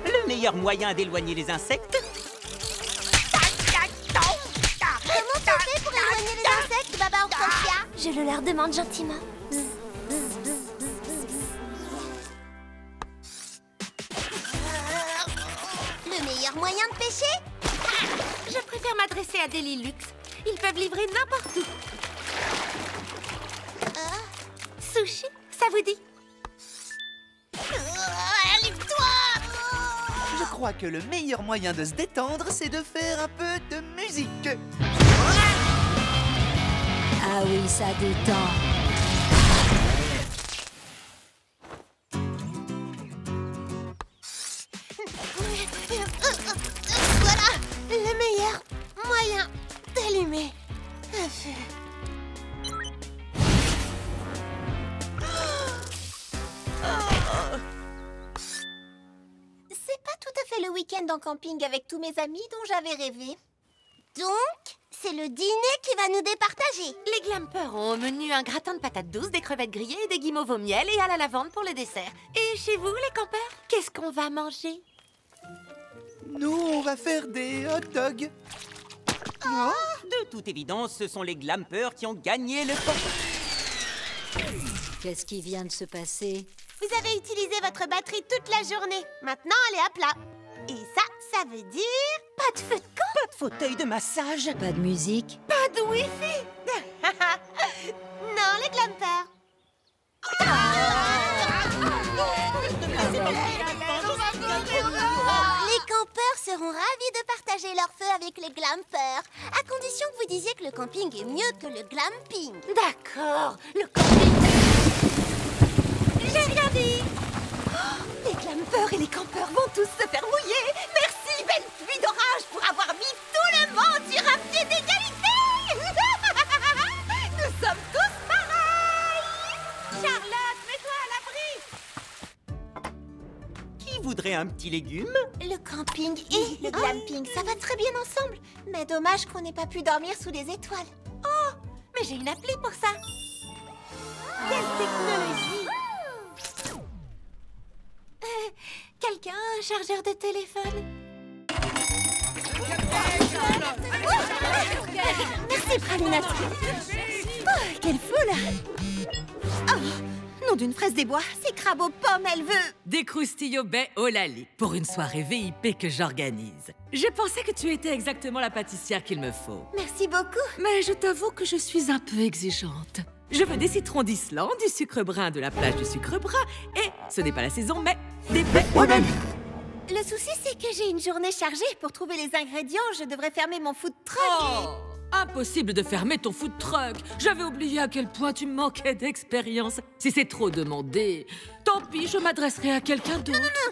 Le meilleur moyen d'éloigner les insectes? Comment tu fais pour éloigner les insectes, Baba Orcosia? Je le leur demande gentiment. Bzz, bzz, bzz, bzz, bzz. Le meilleur moyen de pêcher? Je préfère m'adresser à Delilux. Ils peuvent livrer n'importe où. Sushi, ça vous dit? Je crois que le meilleur moyen de se détendre, c'est de faire un peu de musique. Ah oui, ça détend. Voilà, le meilleur moyen d'allumer un feu. C'est pas tout à fait le week-end en camping avec tous mes amis dont j'avais rêvé. Donc, c'est le dîner qui va nous départager. Les glampeurs ont au menu un gratin de patates douces, des crevettes grillées et des guimauves au miel et à la lavande pour le dessert. Et chez vous, les campeurs, qu'est-ce qu'on va manger? Nous, on va faire des hot dogs. De toute évidence, ce sont les glampeurs qui ont gagné le concours. Qu'est-ce qui vient de se passer? Vous avez utilisé votre batterie toute la journée. Maintenant, elle est à plat. Et ça veut dire pas de feu de camp. Pas de fauteuil de massage. Pas de musique? Pas de wifi. Non, les glampeurs. Les campeurs seront ravis de partager leur feu avec les glampeurs, à condition que vous disiez que le camping est mieux que le glamping. D'accord, le camping... J'ai rien dit. Les glampeurs et les campeurs vont tous se faire mouiller. Merci, belle pluie d'orage, pour avoir mis tout le monde sur un pied d'égalité. Nous sommes tous pareils. Charlotte, mets-toi à l'abri. Qui voudrait un petit légume? Le camping et le glamping, ça va très bien ensemble. Mais dommage qu'on n'ait pas pu dormir sous les étoiles. Oh, mais j'ai une appli pour ça. Quelle technologie! Quelqu'un a un chargeur de téléphone? Merci, Pralinette. Oh, quelle foule! Oh, nom d'une fraise des bois, c'est crabe aux pommes, elle veut... Des croustilles au baies au lali pour une soirée VIP que j'organise. Je pensais que tu étais exactement la pâtissière qu'il me faut. Merci beaucoup. Mais je t'avoue que je suis un peu exigeante. Je veux des citrons d'Islande, du sucre brun de la plage du sucre brun et, ce n'est pas la saison, mais des baies moi-même. Le souci, c'est que j'ai une journée chargée. Pour trouver les ingrédients, je devrais fermer mon food truck. Oh, impossible de fermer ton food truck. J'avais oublié à quel point tu manquais d'expérience. Si c'est trop demandé, tant pis, je m'adresserai à quelqu'un d'autre. Non,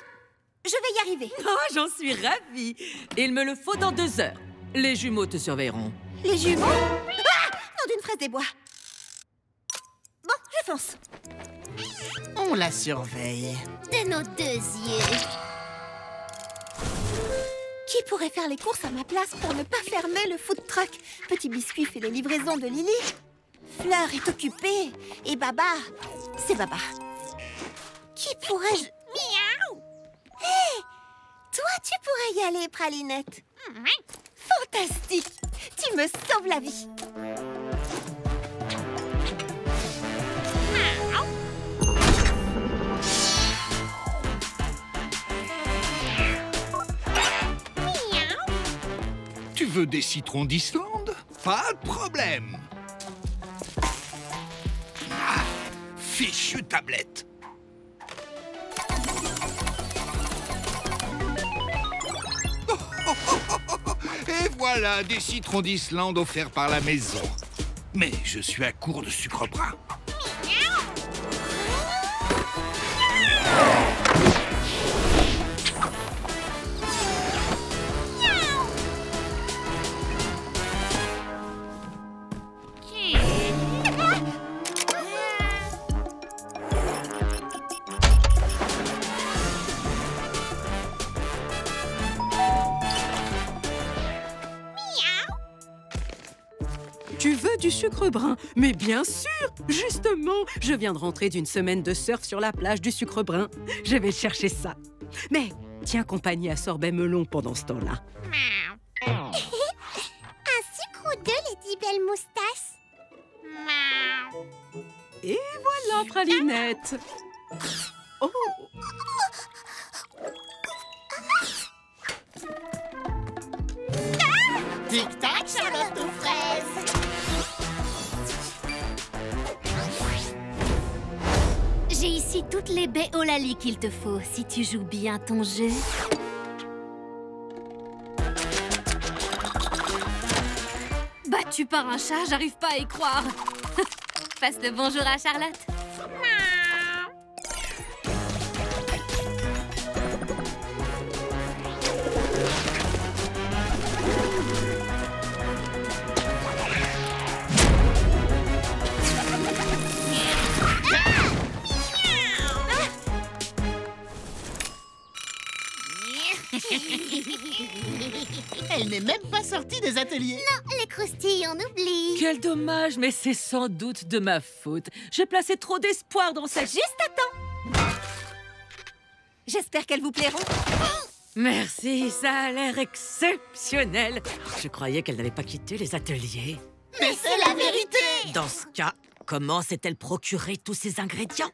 je vais y arriver. Oh, j'en suis ravie. Il me le faut dans 2 heures. Les jumeaux te surveilleront. Les jumeaux? Ah! Nom d'une fraise des bois. Bon, je fonce. On la surveille. De nos 2 yeux. Qui pourrait faire les courses à ma place pour ne pas fermer le food truck? Petit Biscuit fait les livraisons de Lily. Fleur est occupée. Et Baba, c'est Baba. Qui pourrais-je... Miaou! Hé! Toi, tu pourrais y aller, Pralinette. Fantastique! Tu me sauves la vie. veux des citrons d'Islande? Pas de problème. Ah, fichue tablette. Et voilà des citrons d'Islande offerts par la maison. Mais je suis à court de sucre brun. Tu veux du sucre brun? Mais bien sûr! Justement, je viens de rentrer d'une semaine de surf sur la plage du sucre brun. Je vais chercher ça. Mais tiens compagnie à Sorbet Melon pendant ce temps-là. Un sucre ou deux, les 10 belles moustaches. Et voilà, Pralinette! Oh! Tic-tac, Charlotte aux fraises. J'ai ici toutes les baies Olali qu'il te faut, si tu joues bien ton jeu. Battu par un chat, j'arrive pas à y croire. Passe le bonjour à Charlotte. Elle n'est même pas sortie des ateliers. Non, les croustilles, on oublie. Quel dommage, mais c'est sans doute de ma faute. J'ai placé trop d'espoir dans cette... Juste à temps. J'espère qu'elles vous plairont. Merci, ça a l'air exceptionnel. Je croyais qu'elle n'allait pas quitter les ateliers. Mais c'est la vérité. Dans ce cas, comment s'est-elle procuré tous ces ingrédients?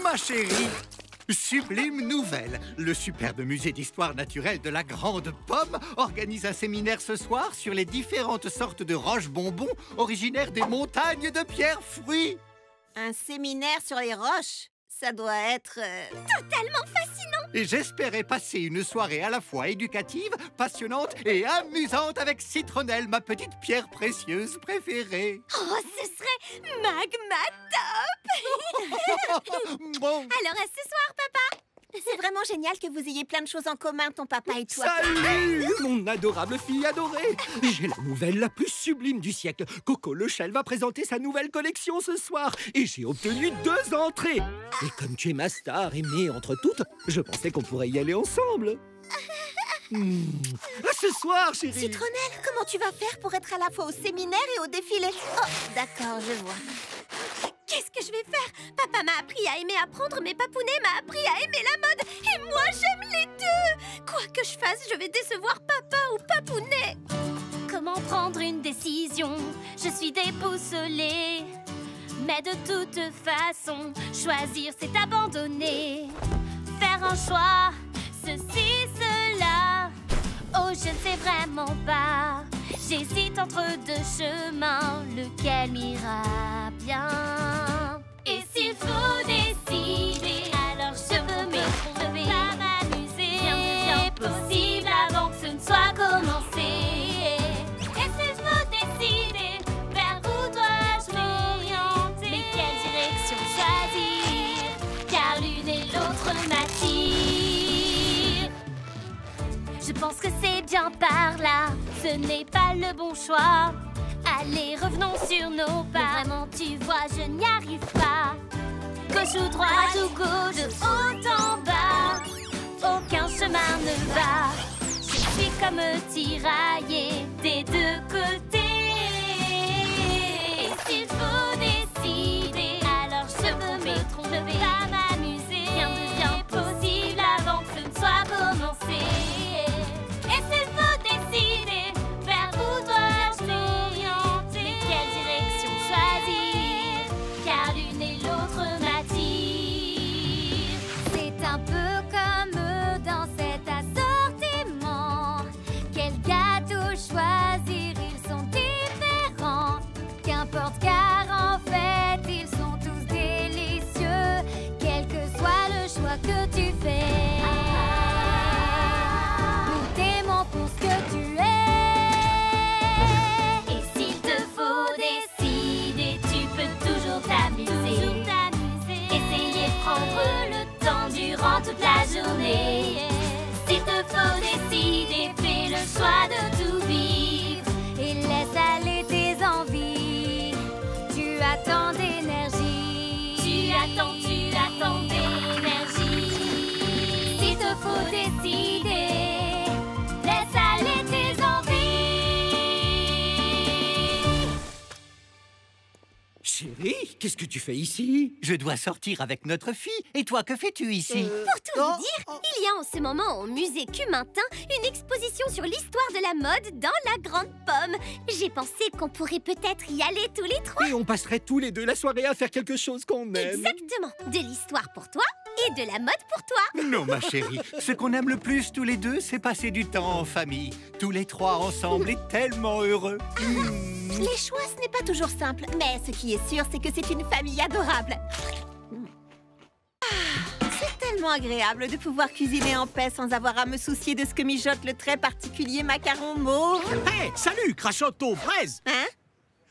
Ma chérie, sublime nouvelle. Le superbe musée d'histoire naturelle de la Grande Pomme organise un séminaire ce soir sur les différentes sortes de roches-bonbons originaires des montagnes de pierre-fruits. Un séminaire sur les roches? Ça doit être... totalement fascinant. Et j'espérais passer une soirée à la fois éducative, passionnante et amusante avec Citronnelle, ma petite pierre précieuse préférée. Oh, ce serait magma top. Bon. Alors à ce soir, papa. C'est vraiment génial que vous ayez plein de choses en commun, ton papa et toi. Salut, mon adorable fille adorée. J'ai la nouvelle la plus sublime du siècle. Coco Lechelle va présenter sa nouvelle collection ce soir. Et j'ai obtenu 2 entrées. Et comme tu es ma star aimée entre toutes, je pensais qu'on pourrait y aller ensemble. À ce soir, chérie. Citronnelle, comment tu vas faire pour être à la fois au séminaire et au défilé? Oh, d'accord, je vois. Qu'est-ce que je vais faire? Papa m'a appris à aimer apprendre, mais Papounet m'a appris à aimer la mode. Et moi, j'aime les deux. Quoi que je fasse, je vais décevoir papa ou Papounet. Comment prendre une décision? Je suis déboussolée. Mais de toute façon, choisir c'est abandonner. Faire un choix, ceci, cela. Oh, je ne sais vraiment pas. J'hésite entre 2 chemins, lequel m'ira bien. Et s'il faut décider, alors je veux me tromper, pas m'amuser. Rien ne devient possible avant que ce ne soit commencé. Et s'il faut décider, vers où dois-je m'orienter? Mais quelle direction choisir? Car l'une et l'autre m'attirent. Je pense que c'est bien par là, ce n'est pas le bon choix. Allez, revenons sur nos pas. Mais vraiment, tu vois, je n'y arrive pas. Gauche ou droite ou gauche, de haut en bas, aucun chemin ne va. Je suis comme tiraillée des 2 côtés. Et s'il faut décider, alors je veux me tromper, pas m'amuser. Rien ne devient possible avant que ce ne soit commencé. Et s'il faut décider, vers où dois-je m'orienter? Mais quelle direction choisir? Car l'une et l'autre m'attirent. C'est un peu comme dans cet durant toute la journée. S'il te faut décider, fais le choix de tout vivre. Et laisse aller tes envies. Tu attends d'énergie. Tu attends d'énergie. S'il te faut décider, laisse aller tes envies. Chérie, qu'est-ce que tu fais ici? Je dois sortir avec notre fille. Et toi, que fais-tu ici? Pour tout vous dire, il y a en ce moment au musée Cumintin une exposition sur l'histoire de la mode dans la Grande Pomme. J'ai pensé qu'on pourrait peut-être y aller tous les trois. Et on passerait tous les deux la soirée à faire quelque chose qu'on aime. Exactement. De l'histoire pour toi et de la mode pour toi. Non, ma chérie. Ce qu'on aime le plus tous les deux, c'est passer du temps en famille. Tous les trois ensemble et tellement heureux. Les choix, ce n'est pas toujours simple. Mais ce qui est sûr, c'est que c'est une famille adorable. C'est tellement agréable de pouvoir cuisiner en paix sans avoir à me soucier de ce que mijote le très particulier macaron mauve. Hey, salut, crachotte aux fraises! Hein?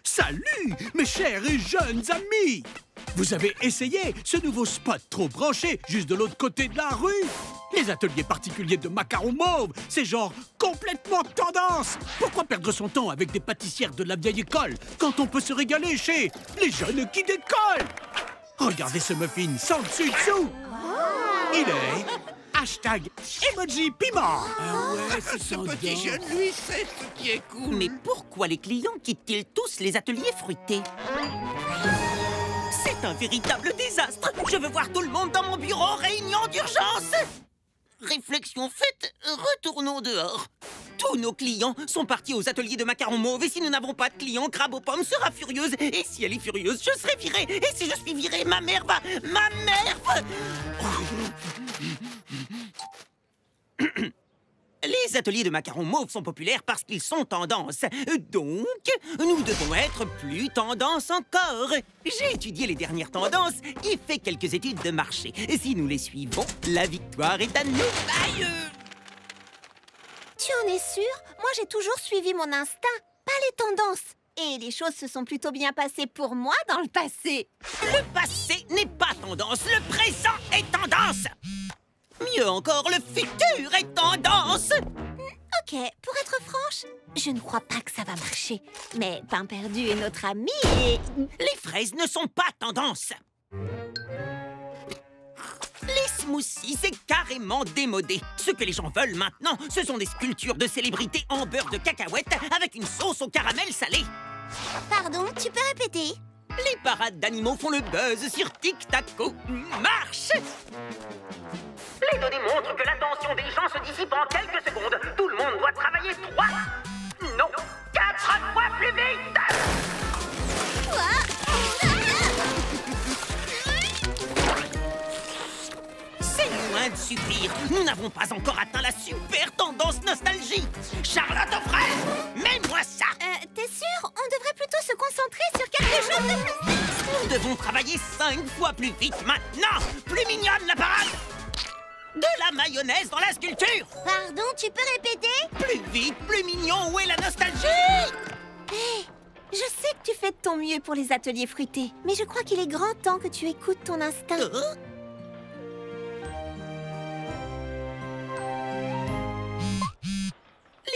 Salut, mes chers et jeunes amis! Vous avez essayé ce nouveau spot trop branché juste de l'autre côté de la rue? Les ateliers particuliers de macarons mauve, c'est genre complètement tendance! Pourquoi perdre son temps avec des pâtissières de la vieille école quand on peut se régaler chez les jeunes qui décollent? Regardez ce muffin sans dessus-dessous! Il est #emoji piment! Ah ouais, ce petit jeune, lui, c'est ce qui est cool. Mais pourquoi les clients quittent-ils tous les ateliers fruités? C'est un véritable désastre. Je veux voir tout le monde dans mon bureau en réunion d'urgence. Réflexion faite, retournons dehors. Tous nos clients sont partis aux ateliers de macarons mauve et si nous n'avons pas de clients, Crabe aux pommes sera furieuse. Et si elle est furieuse, je serai virée. Et si je suis virée, ma mère va... Les ateliers de macarons mauve sont populaires parce qu'ils sont tendance. Donc, nous devons être plus tendance encore. J'ai étudié les dernières tendances et fait quelques études de marché. Si nous les suivons, la victoire est à nous. Aïe! Tu en es sûr? Moi, j'ai toujours suivi mon instinct, pas les tendances. Et les choses se sont plutôt bien passées pour moi dans le passé. Le passé n'est pas tendance, le présent est tendance. Mieux encore, le futur est tendance. Ok, pour être franche, je ne crois pas que ça va marcher. Mais Pain Perdu est notre ami et... Les fraises ne sont pas tendance. Les smoothies, c'est carrément démodé. Ce que les gens veulent maintenant, ce sont des sculptures de célébrités en beurre de cacahuète avec une sauce au caramel salé. Pardon, tu peux répéter? Les parades d'animaux font le buzz sur Tic-Tac-Toe. Marche! Les données montrent que l'attention des gens se dissipe en quelques secondes. Tout le monde doit travailler 3, non, 4 fois plus vite! C'est loin de suffire. Nous n'avons pas encore atteint la super tendance nostalgie. Charlotte aux fraises, mets-moi ça! T'es sûr? On devrait plutôt se concentrer sur quelque chose de plus... Nous devons travailler 5 fois plus vite maintenant! Plus mignonne la parade! De la mayonnaise dans la sculpture! Pardon, tu peux répéter? Plus vite, plus mignon, où est la nostalgie? Hé, je sais que tu fais de ton mieux pour les ateliers fruités, mais je crois qu'il est grand temps que tu écoutes ton instinct.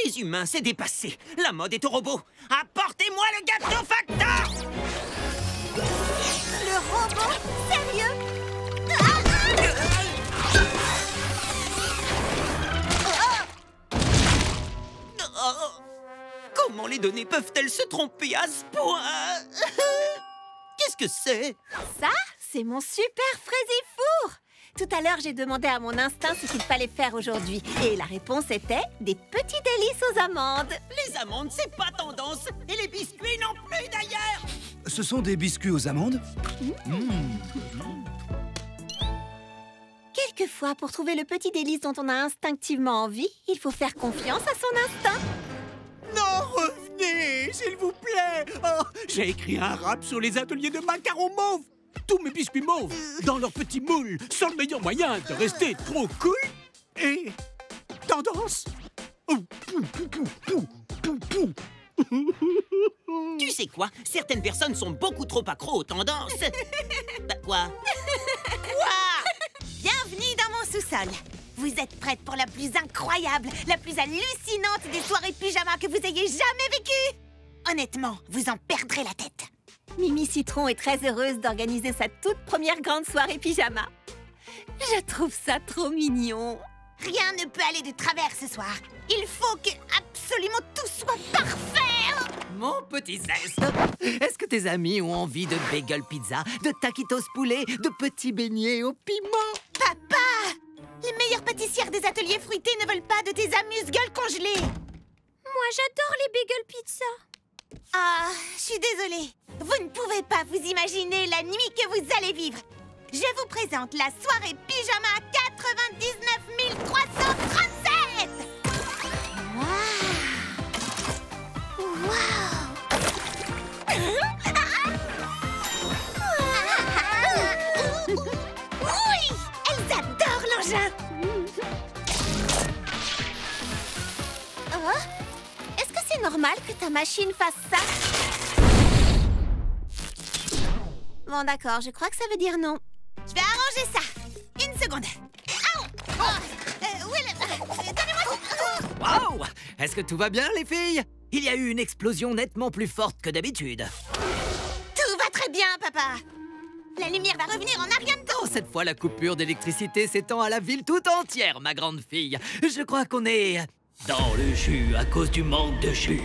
Les humains, c'est dépassé. La mode est au robot. Apportez-moi le gâteau facteur! Le robot? Sérieux? Comment les données peuvent-elles se tromper à ce point? Qu'est-ce que c'est? Ça, c'est mon super fraisifour! Tout à l'heure, j'ai demandé à mon instinct ce qu'il fallait faire aujourd'hui. Et la réponse était des petits délices aux amandes. Les amandes, c'est pas tendance. Et les biscuits non plus, d'ailleurs. Ce sont des biscuits aux amandes? Quelquefois, pour trouver le petit délice dont on a instinctivement envie, il faut faire confiance à son instinct. Non, revenez, s'il vous plaît. Oh, j'ai écrit un rap sur les ateliers de macarons mauve. Tous mes biscuits mauves, dans leurs petits moules, sont le meilleur moyen de rester trop cool et tendance. Tu sais quoi? Certaines personnes sont beaucoup trop accros aux tendances. Bah quoi? Bienvenue dans mon sous-sol. sol. Vous êtes prêtes pour la plus incroyable, la plus hallucinante des soirées pyjama que vous ayez jamais vécues? Honnêtement, vous en perdrez la tête. Mimi Citron est très heureuse d'organiser sa toute première grande soirée pyjama. Je trouve ça trop mignon. Rien ne peut aller de travers ce soir. Il faut que absolument tout soit parfait. Mon petit zeste, est-ce que tes amis ont envie de bagel pizza, de taquitos poulet, de petits beignets au piment? Papa! Les meilleures pâtissières des ateliers fruités ne veulent pas de tes amuse-gueules congelées. Moi, j'adore les bagel pizza. Ah, je suis désolée. Vous ne pouvez pas vous imaginer la nuit que vous allez vivre. Je vous présente la soirée pyjama 99 337. Oui, elles adorent l'engin. Oh, est-ce que c'est normal que ta machine fasse ça? Bon, d'accord, je crois que ça veut dire non. Je vais arranger ça. Une seconde. Waouh! Est-ce que tout va bien, les filles? Il y a eu une explosion nettement plus forte que d'habitude. Tout va très bien, papa. La lumière va revenir en un rien de temps. Oh, cette fois, la coupure d'électricité s'étend à la ville tout entière, ma grande fille. Je crois qu'on est dans le jus à cause du manque de jus.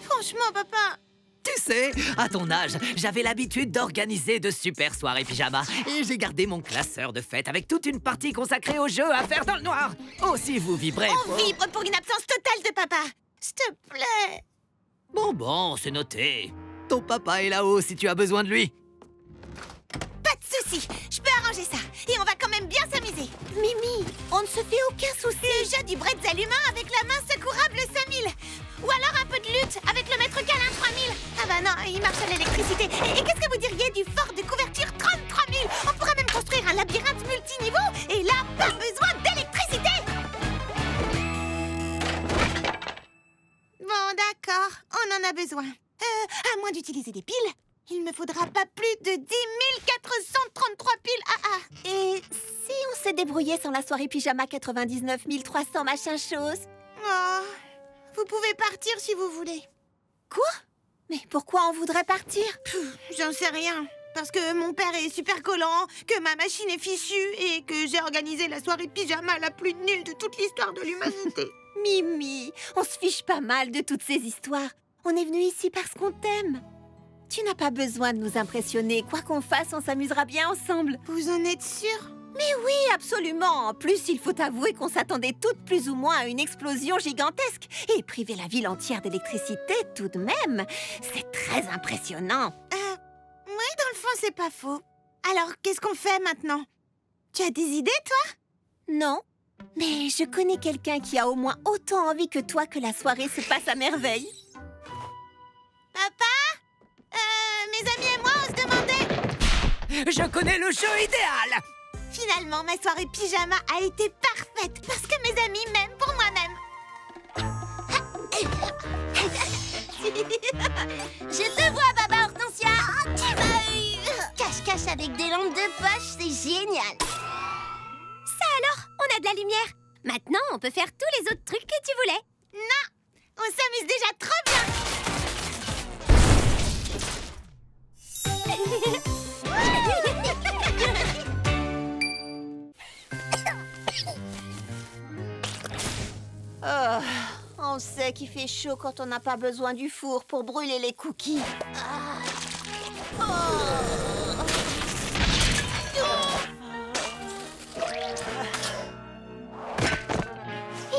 Franchement, papa... Tu sais, à ton âge, j'avais l'habitude d'organiser de super soirées pyjama. Et j'ai gardé mon classeur de fête avec toute une partie consacrée aux jeux à faire dans le noir. Oh, si vous vibrez... On vibre pour une absence totale de papa. S'il te plaît. Bon, c'est noté. Ton papa est là-haut si tu as besoin de lui. Pas de souci, je peux arranger ça. Et on va quand même bien s'amuser. Mimi, on ne se fait aucun souci. Le jeu du bretzel humain avec la main secourable 5000. Ou alors un peu de lutte avec le mètre câlin 3000. Ah bah non, il marche à l'électricité. Et qu'est-ce que vous diriez du fort de couverture 33 000? On pourrait même construire un labyrinthe multiniveau. Et là, pas besoin d'électricité. Bon, d'accord, on en a besoin. À moins d'utiliser des piles, il me faudra pas plus de 10 433 piles AA. Et si on se débrouillait sans la soirée pyjama 99 300 machin chose? Oh, vous pouvez partir si vous voulez. Quoi? Mais pourquoi on voudrait partir? J'en sais rien. Parce que mon père est super collant, que ma machine est fichue et que j'ai organisé la soirée pyjama la plus nulle de toute l'histoire de l'humanité. Mimi, on se fiche pas mal de toutes ces histoires. On est venu ici parce qu'on t'aime. Tu n'as pas besoin de nous impressionner. Quoi qu'on fasse, on s'amusera bien ensemble. Vous en êtes sûre? Mais oui, absolument. En plus, il faut avouer qu'on s'attendait toutes plus ou moins à une explosion gigantesque. Et priver la ville entière d'électricité, tout de même, c'est très impressionnant. Oui, dans le fond, c'est pas faux. Alors, qu'est-ce qu'on fait maintenant? Tu as des idées, toi? Non. Mais je connais quelqu'un qui a au moins autant envie que toi que la soirée se passe à merveille. Papa? Mes amis et moi, on se demandait... Je connais le jeu idéal! Finalement, ma soirée pyjama a été parfaite parce que mes amis m'aiment pour moi-même. Je te vois, Baba Hortensia. Tu m'as eu. Cache-cache avec des lampes de poche, c'est génial. Ça alors, on a de la lumière. Maintenant, on peut faire tous les autres trucs que tu voulais. Non, on s'amuse déjà trop bien. Oh, on sait qu'il fait chaud quand on n'a pas besoin du four pour brûler les cookies.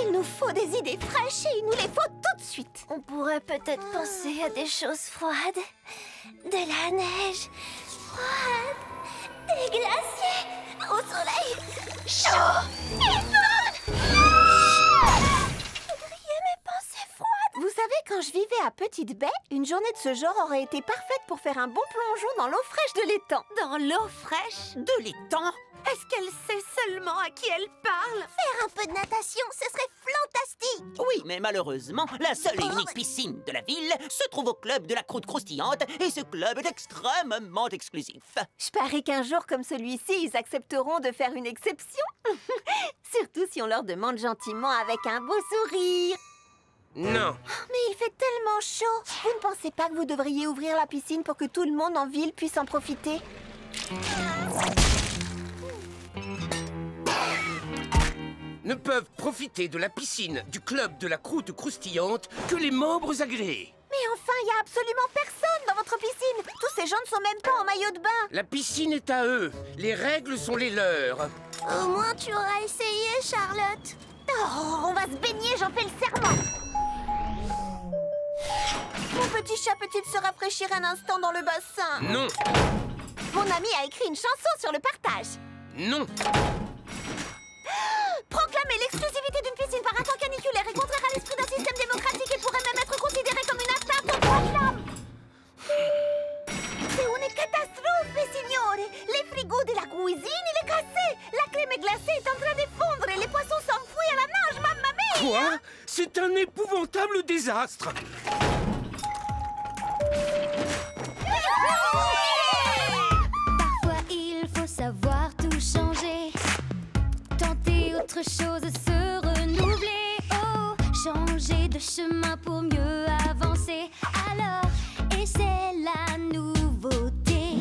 Il nous faut des idées fraîches et il nous les faut tout de suite. On pourrait peut-être penser à des choses froides. De la neige froide. Des glaciers au soleil chaud et froid. Vous savez, quand je vivais à Petite Baie, une journée de ce genre aurait été parfaite pour faire un bon plongeon dans l'eau fraîche de l'étang. Dans l'eau fraîche de l'étang? Est-ce qu'elle sait seulement à qui elle parle? Faire un peu de natation, ce serait fantastique. fantastique. Oui, mais malheureusement, la seule et unique piscine de la ville se trouve au club de la croûte croustillante, et ce club est extrêmement exclusif. Je parie qu'un jour comme celui-ci, ils accepteront de faire une exception. Surtout si on leur demande gentiment avec un beau sourire. Non. Mais il fait tellement chaud. Vous ne pensez pas que vous devriez ouvrir la piscine pour que tout le monde en ville puisse en profiter? Ne peuvent profiter de la piscine du club de la croûte croustillante que les membres agréés. Mais enfin, il n'y a absolument personne dans votre piscine. Tous ces gens ne sont même pas en maillot de bain. La piscine est à eux. Les règles sont les leurs. Au moins, tu auras essayé, Charlotte. Oh, on va se baigner, j'en fais le serment. Mon petit chat peut-il se rafraîchir un instant dans le bassin? Non. Mon ami a écrit une chanson sur le partage. Non. Proclamer l'exclusivité d'une piscine par un temps caniculaire est contraire à l'esprit d'un système démocratique et pourrait même être considéré comme une atteinte aux droits de l'homme. C'est une catastrophe, signore. Les frigos de la cuisine, il est cassé. La crème glacée est en train de fondre et les poissons s'enfuient à la nage, mamma mia. Quoi? C'est un épouvantable désastre. Parfois il faut savoir tout changer, tenter autre chose, se renouveler. Oh, changer de chemin pour mieux avancer. Alors, essaie la nouveauté.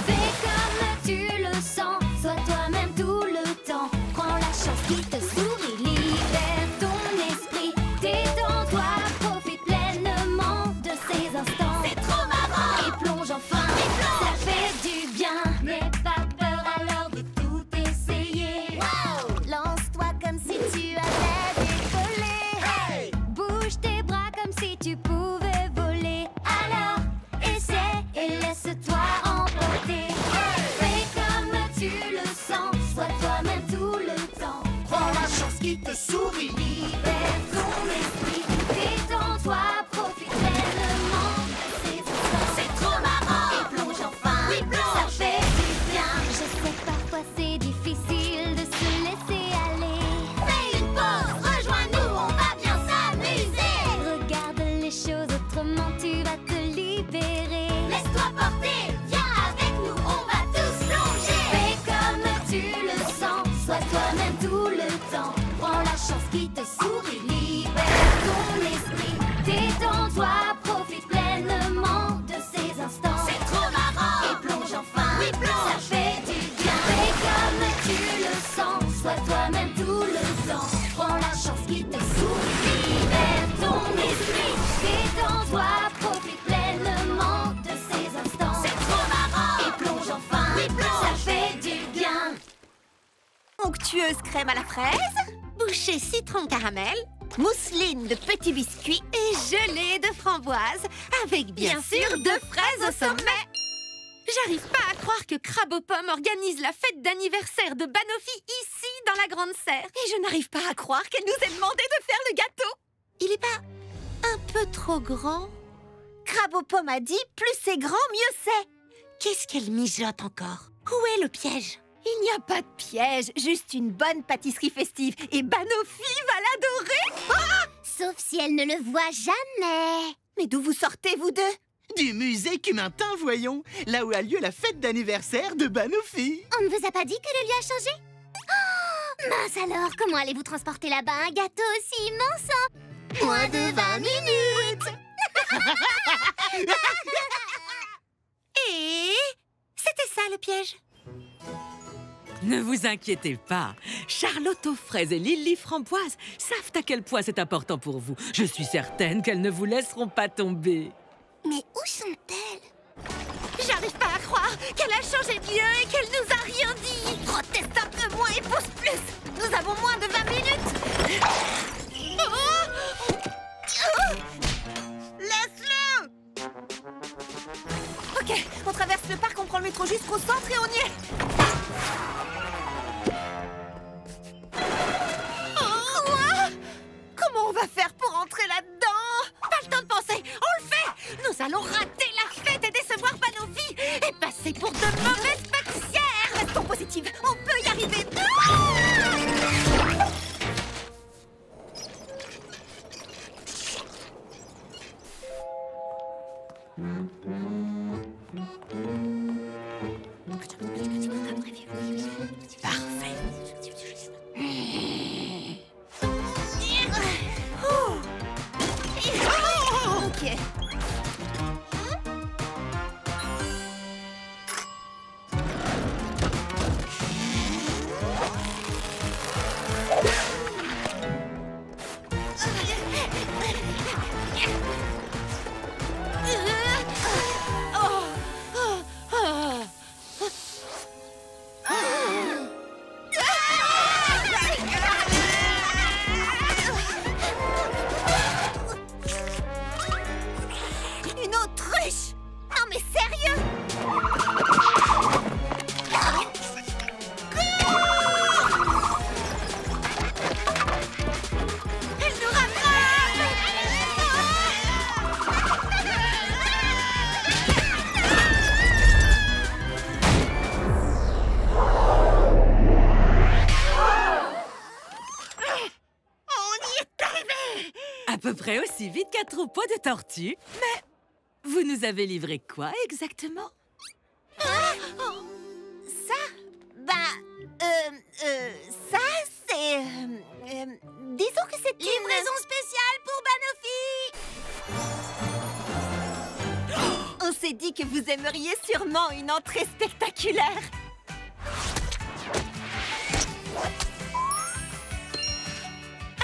Fais comme tu le sens, sois toi-même tout le temps. Prends la chance qui te sourit, libère ton esprit. Détends-toi, profite pleinement de ces instants. C'est trop marrant. Et plonge enfin, ça fait du bien. N'aie pas peur alors de tout essayer. Lance-toi comme si tu allais décoller. Bouge tes bras comme si tu pouvais voler. Alors, essaie et laisse-toi emporter. Fais comme tu le sens, sois toi-même tout le temps. Prends la chance qui te sourit. Libère ton esprit, détends-toi, profite pleinement de ces instants. C'est trop marrant. Et plonge enfin, Oui, plonge. ça fait du bien. Je sais que parfois c'est difficile de se laisser aller. Fais une pause, rejoins-nous, on va bien s'amuser. Regarde les choses autrement, tu vas te libérer. Laisse-toi porter, viens avec nous, on va tous plonger. Fais comme tu le sens, sois toi-même tout le temps. Prends la chance qui te sourit, libère ton esprit. Détends-toi, profite pleinement de ces instants. C'est trop marrant. Et plonge enfin, Oui, plonge. ça fait du bien. Fais comme tu le sens, sois toi-même tout le temps. Prends la chance qui te sourit, libère ton esprit. Détends-toi, profite pleinement de ces instants. C'est trop marrant. Et plonge enfin, Oui, plonge. ça fait du bien. Onctueuse crème à la fraise, Bouchée citron caramel mousseline de petits biscuits. et gelée de framboise, avec bien sûr de fraises au sommet. J'arrive pas à croire que Crabe aux pommes organise la fête d'anniversaire de Banofi ici, dans la Grande Serre. Et je n'arrive pas à croire qu'elle nous ait demandé de faire le gâteau. Il est pas un peu trop grand? Crabe aux pommes a dit, plus c'est grand, mieux c'est. Qu'est-ce qu'elle mijote encore? Où est le piège? Il n'y a pas de piège, juste une bonne pâtisserie festive. Et Banofi va l'adorer. Ah! Sauf si elle ne le voit jamais. Mais d'où vous sortez, vous deux? Du musée Cumintin, voyons. Là où a lieu la fête d'anniversaire de Banofi. On ne vous a pas dit que le lieu a changé? Oh, mince alors, comment allez-vous transporter là-bas un gâteau aussi immense en moins de 20 minutes? Et c'était ça le piège? Ne vous inquiétez pas. Charlotte aux fraises et Lily framboise savent à quel point c'est important pour vous. Je suis certaine qu'elles ne vous laisseront pas tomber. Mais où sont-elles? J'arrive pas à croire qu'elle a changé de lieu et qu'elle nous a rien dit. Proteste un peu moins et pousse plus. Nous avons moins de 20 minutes. Laisse-le. Ok, on traverse le parc, on prend le métro jusqu'au centre et on y est. Quoi? Comment on va faire pour entrer là-dedans? Pas le temps de penser, on le fait. Nous allons rater la fête et décevoir Banofi et passer pour de mauvaises pâtissières. Restons positives, on peut y arriver. peu près aussi vite qu'un troupeau de tortues. Mais vous nous avez livré quoi exactement? Ça? Ça, c'est... disons que c'est Livraison spéciale pour Banofi! On s'est dit que vous aimeriez sûrement une entrée spectaculaire.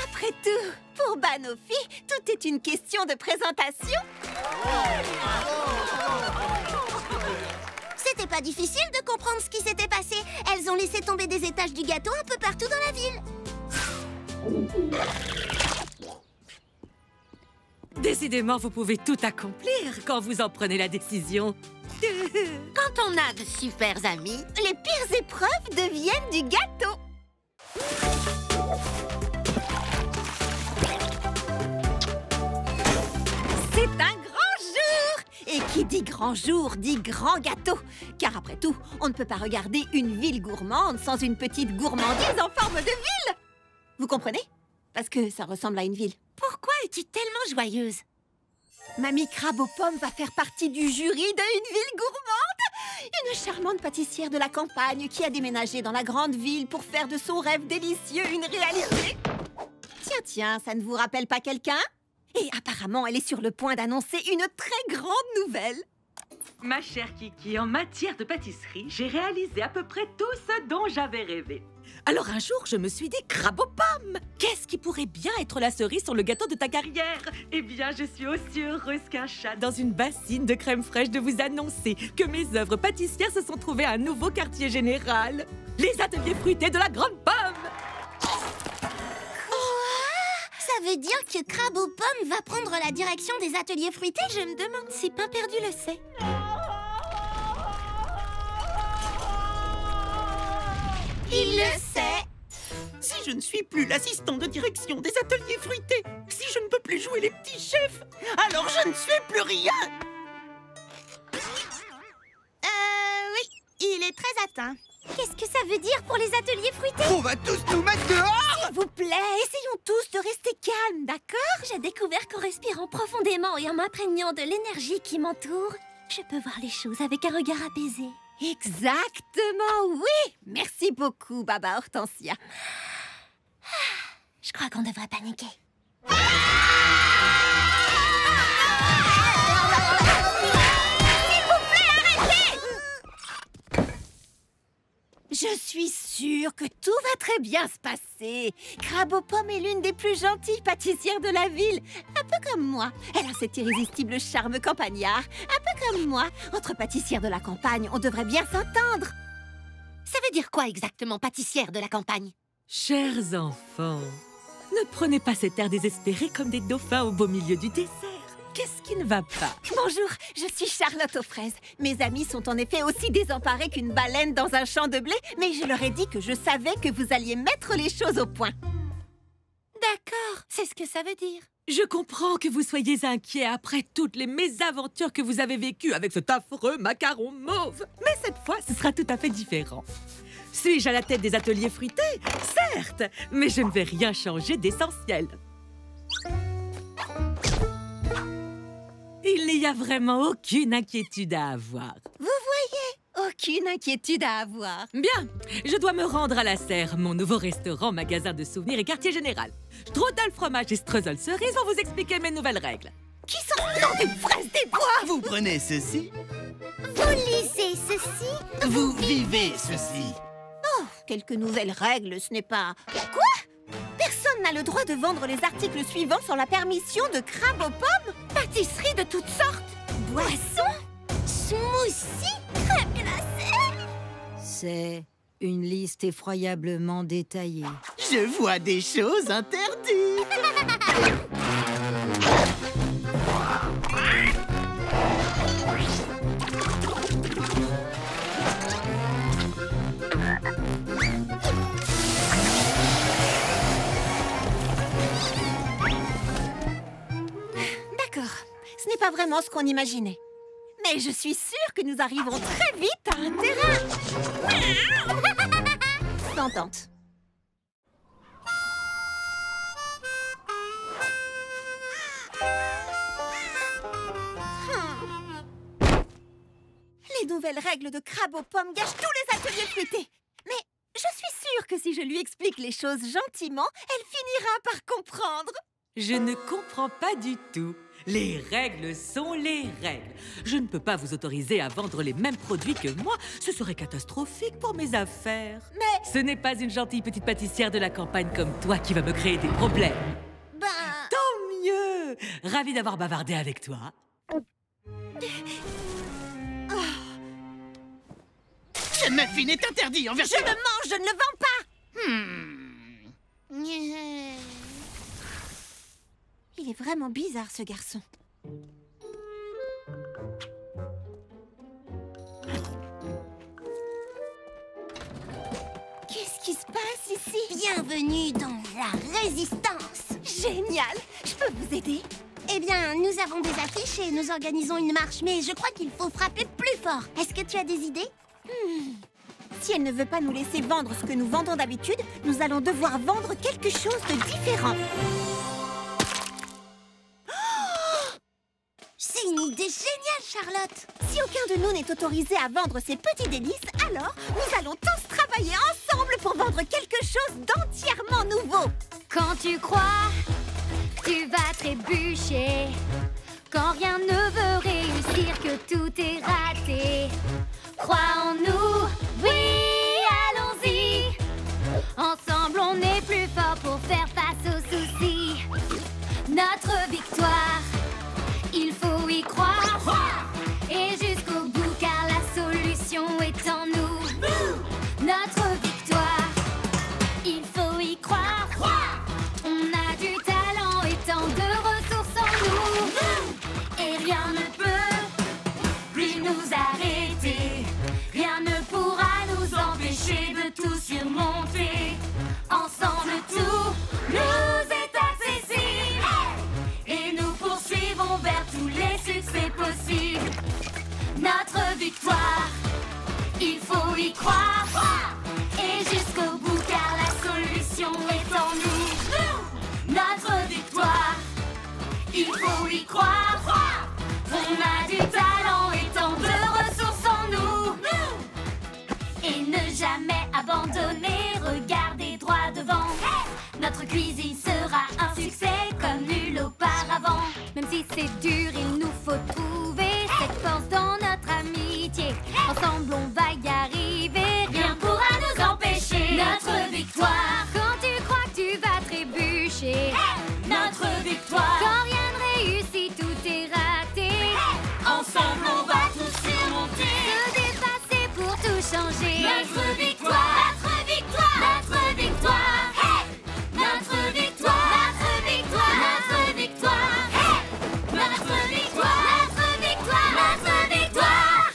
Après tout, pour Banofi, tout est une question de présentation. C'était pas difficile de comprendre ce qui s'était passé. Elles ont laissé tomber des étages du gâteau un peu partout dans la ville. Décidément, vous pouvez tout accomplir quand vous en prenez la décision. Quand on a de super amis, les pires épreuves deviennent du gâteau. C'est un grand jour! Et qui dit grand jour dit grand gâteau. Car après tout, on ne peut pas regarder une ville gourmande sans une petite gourmandise en forme de ville. Vous comprenez? Parce que ça ressemble à une ville. Pourquoi es-tu tellement joyeuse? Mamie Crabe aux pommes va faire partie du jury de Une ville gourmande. Une charmante pâtissière de la campagne qui a déménagé dans la grande ville pour faire de son rêve délicieux une réalité. Tiens, ça ne vous rappelle pas quelqu'un? Et apparemment, elle est sur le point d'annoncer une très grande nouvelle. Ma chère Kiki, en matière de pâtisserie, j'ai réalisé à peu près tout ce dont j'avais rêvé. Alors un jour, je me suis dit crabe aux pommes. Qu'est-ce qui pourrait bien être la cerise sur le gâteau de ta carrière? Eh bien, je suis aussi heureuse qu'un chat Dans une bassine de crème fraîche, de vous annoncer que mes œuvres pâtissières se sont trouvées à un nouveau quartier général. Les ateliers fruités de la Grande Pomme. Ça veut dire que Crabe aux pommes va prendre la direction des ateliers fruités? Je me demande si Pain Perdu le sait. Il le sait. Si je ne suis plus l'assistant de direction des ateliers fruités, si je ne peux plus jouer les petits chefs, alors je ne suis plus rien. Oui, il est très atteint. Qu'est-ce que ça veut dire pour les ateliers fruités? On va tous nous mettre dehors! S'il vous plaît, essayons tous de rester calmes, d'accord? J'ai découvert qu'en respirant profondément et en m'imprégnant de l'énergie qui m'entoure, je peux voir les choses avec un regard apaisé. Exactement, oui! Merci beaucoup, Baba Hortensia. Je crois qu'on devrait paniquer. Je suis sûre que tout va très bien se passer. Crabe aux pommes est l'une des plus gentilles pâtissières de la ville. Un peu comme moi. Elle a cet irrésistible charme campagnard. Un peu comme moi. Entre pâtissières de la campagne, on devrait bien s'entendre. Ça veut dire quoi exactement, pâtissière de la campagne? Chers enfants, ne prenez pas cet air désespéré comme des dauphins au beau milieu du désert. Qu'est-ce qui ne va pas? Bonjour, je suis Charlotte aux fraises. Mes amis sont en effet aussi désemparés qu'une baleine dans un champ de blé, mais je leur ai dit que je savais que vous alliez mettre les choses au point. D'accord, c'est ce que ça veut dire. Je comprends que vous soyez inquiets après toutes les mésaventures que vous avez vécues avec cet affreux macaron mauve. Mais cette fois, ce sera tout à fait différent. Suis-je à la tête des ateliers fruités? Certes, mais je ne vais rien changer d'essentiel. Il n'y a vraiment aucune inquiétude à avoir. Vous voyez, aucune inquiétude à avoir. Bien, je dois me rendre à la serre, mon nouveau restaurant, magasin de souvenirs et quartier général. Strudel fromage et streusel cerise vont vous expliquer mes nouvelles règles. Qui sont dans une fraise des bois? Vous prenez ceci. Vous lisez ceci? Vous vivez ceci. Oh, quelques nouvelles règles, ce n'est pas... Quoi? Personne n'a le droit de vendre les articles suivants sans la permission de Crabe aux pommes? Pâtisserie de toutes sortes? Boissons? Smoothie? Crème glacée? C'est une liste effroyablement détaillée. Je vois des choses interdites. D'accord, ce n'est pas vraiment ce qu'on imaginait. Mais je suis sûre que nous arrivons très vite à un terrain d'entente. nouvelle règle de crabe aux pommes gâche tous les ateliers fruités. Mais je suis sûre que si je lui explique les choses gentiment, elle finira par comprendre. Je ne comprends pas du tout. Les règles sont les règles. Je ne peux pas vous autoriser à vendre les mêmes produits que moi. Ce serait catastrophique pour mes affaires. Mais... Ce n'est pas une gentille petite pâtissière de la campagne comme toi qui va me créer des problèmes. Tant mieux. Ravie d'avoir bavardé avec toi. Ce muffin est interdit en vertu... Je le mange, je ne le vends pas. Il est vraiment bizarre, ce garçon. Qu'est-ce qui se passe ici? Bienvenue dans la résistance. Génial. Je peux vous aider? Eh bien, nous avons des affiches et nous organisons une marche, mais je crois qu'il faut frapper plus fort. Est-ce que tu as des idées? Si elle ne veut pas nous laisser vendre ce que nous vendons d'habitude, nous allons devoir vendre quelque chose de différent. C'est une idée géniale, Charlotte! Si aucun de nous n'est autorisé à vendre ces petits délices, alors nous allons tous travailler ensemble pour vendre quelque chose d'entièrement nouveau. Quand tu crois que tu vas trébucher, quand rien ne veut réussir, que tout est raté, crois en nous, oui, allons-y. Ensemble, on est plus fort pour faire face aux soucis. Notre victoire, il faut y croire. Et jusqu'au bout, car la solution est en nous. Notre victoire, il faut y croire. On a du talent et tant de ressources en nous. Et rien ne peut plus nous arrêter. Rien ne pourra nous empêcher de tout surmonter. Ensemble, tout nous est accessible. Et nous poursuivons vers tous les succès possibles. Notre victoire, il faut y croire. Et jusqu'au bout, car la solution est en nous. Notre victoire, il faut y croire. On a du talent et tant de ressources en nous. Et ne jamais abandonner, regarder droit devant. Notre cuisine sera un succès comme nul auparavant. Même si c'est dur, il nous faut trouver cette force dans notre amitié. Ensemble, on va y arriver, rien pourra nous empêcher. Notre victoire, quand tu crois que tu vas trébucher. Notre victoire, quand rien ne réussit, tout est raté. Ensemble, on va tout surmonter, se dépasser pour tout changer. Notre victoire, notre victoire, notre victoire. Notre victoire, notre victoire, notre victoire. Notre victoire, notre victoire, notre victoire.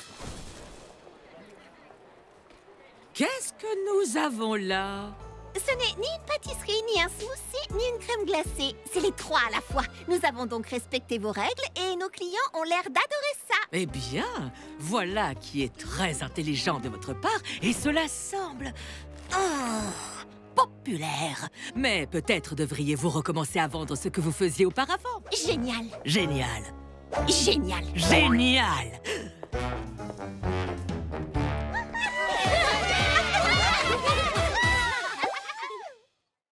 Qu'est-ce que nous avons là? Ce n'est ni une pâtisserie, ni un smoothie, ni une crème glacée. C'est les trois à la fois. Nous avons donc respecté vos règles et nos clients ont l'air d'adorer ça. Eh bien, voilà qui est très intelligent de votre part et cela semble... populaire. Mais peut-être devriez-vous recommencer à vendre ce que vous faisiez auparavant. Génial. Génial. Génial. Génial.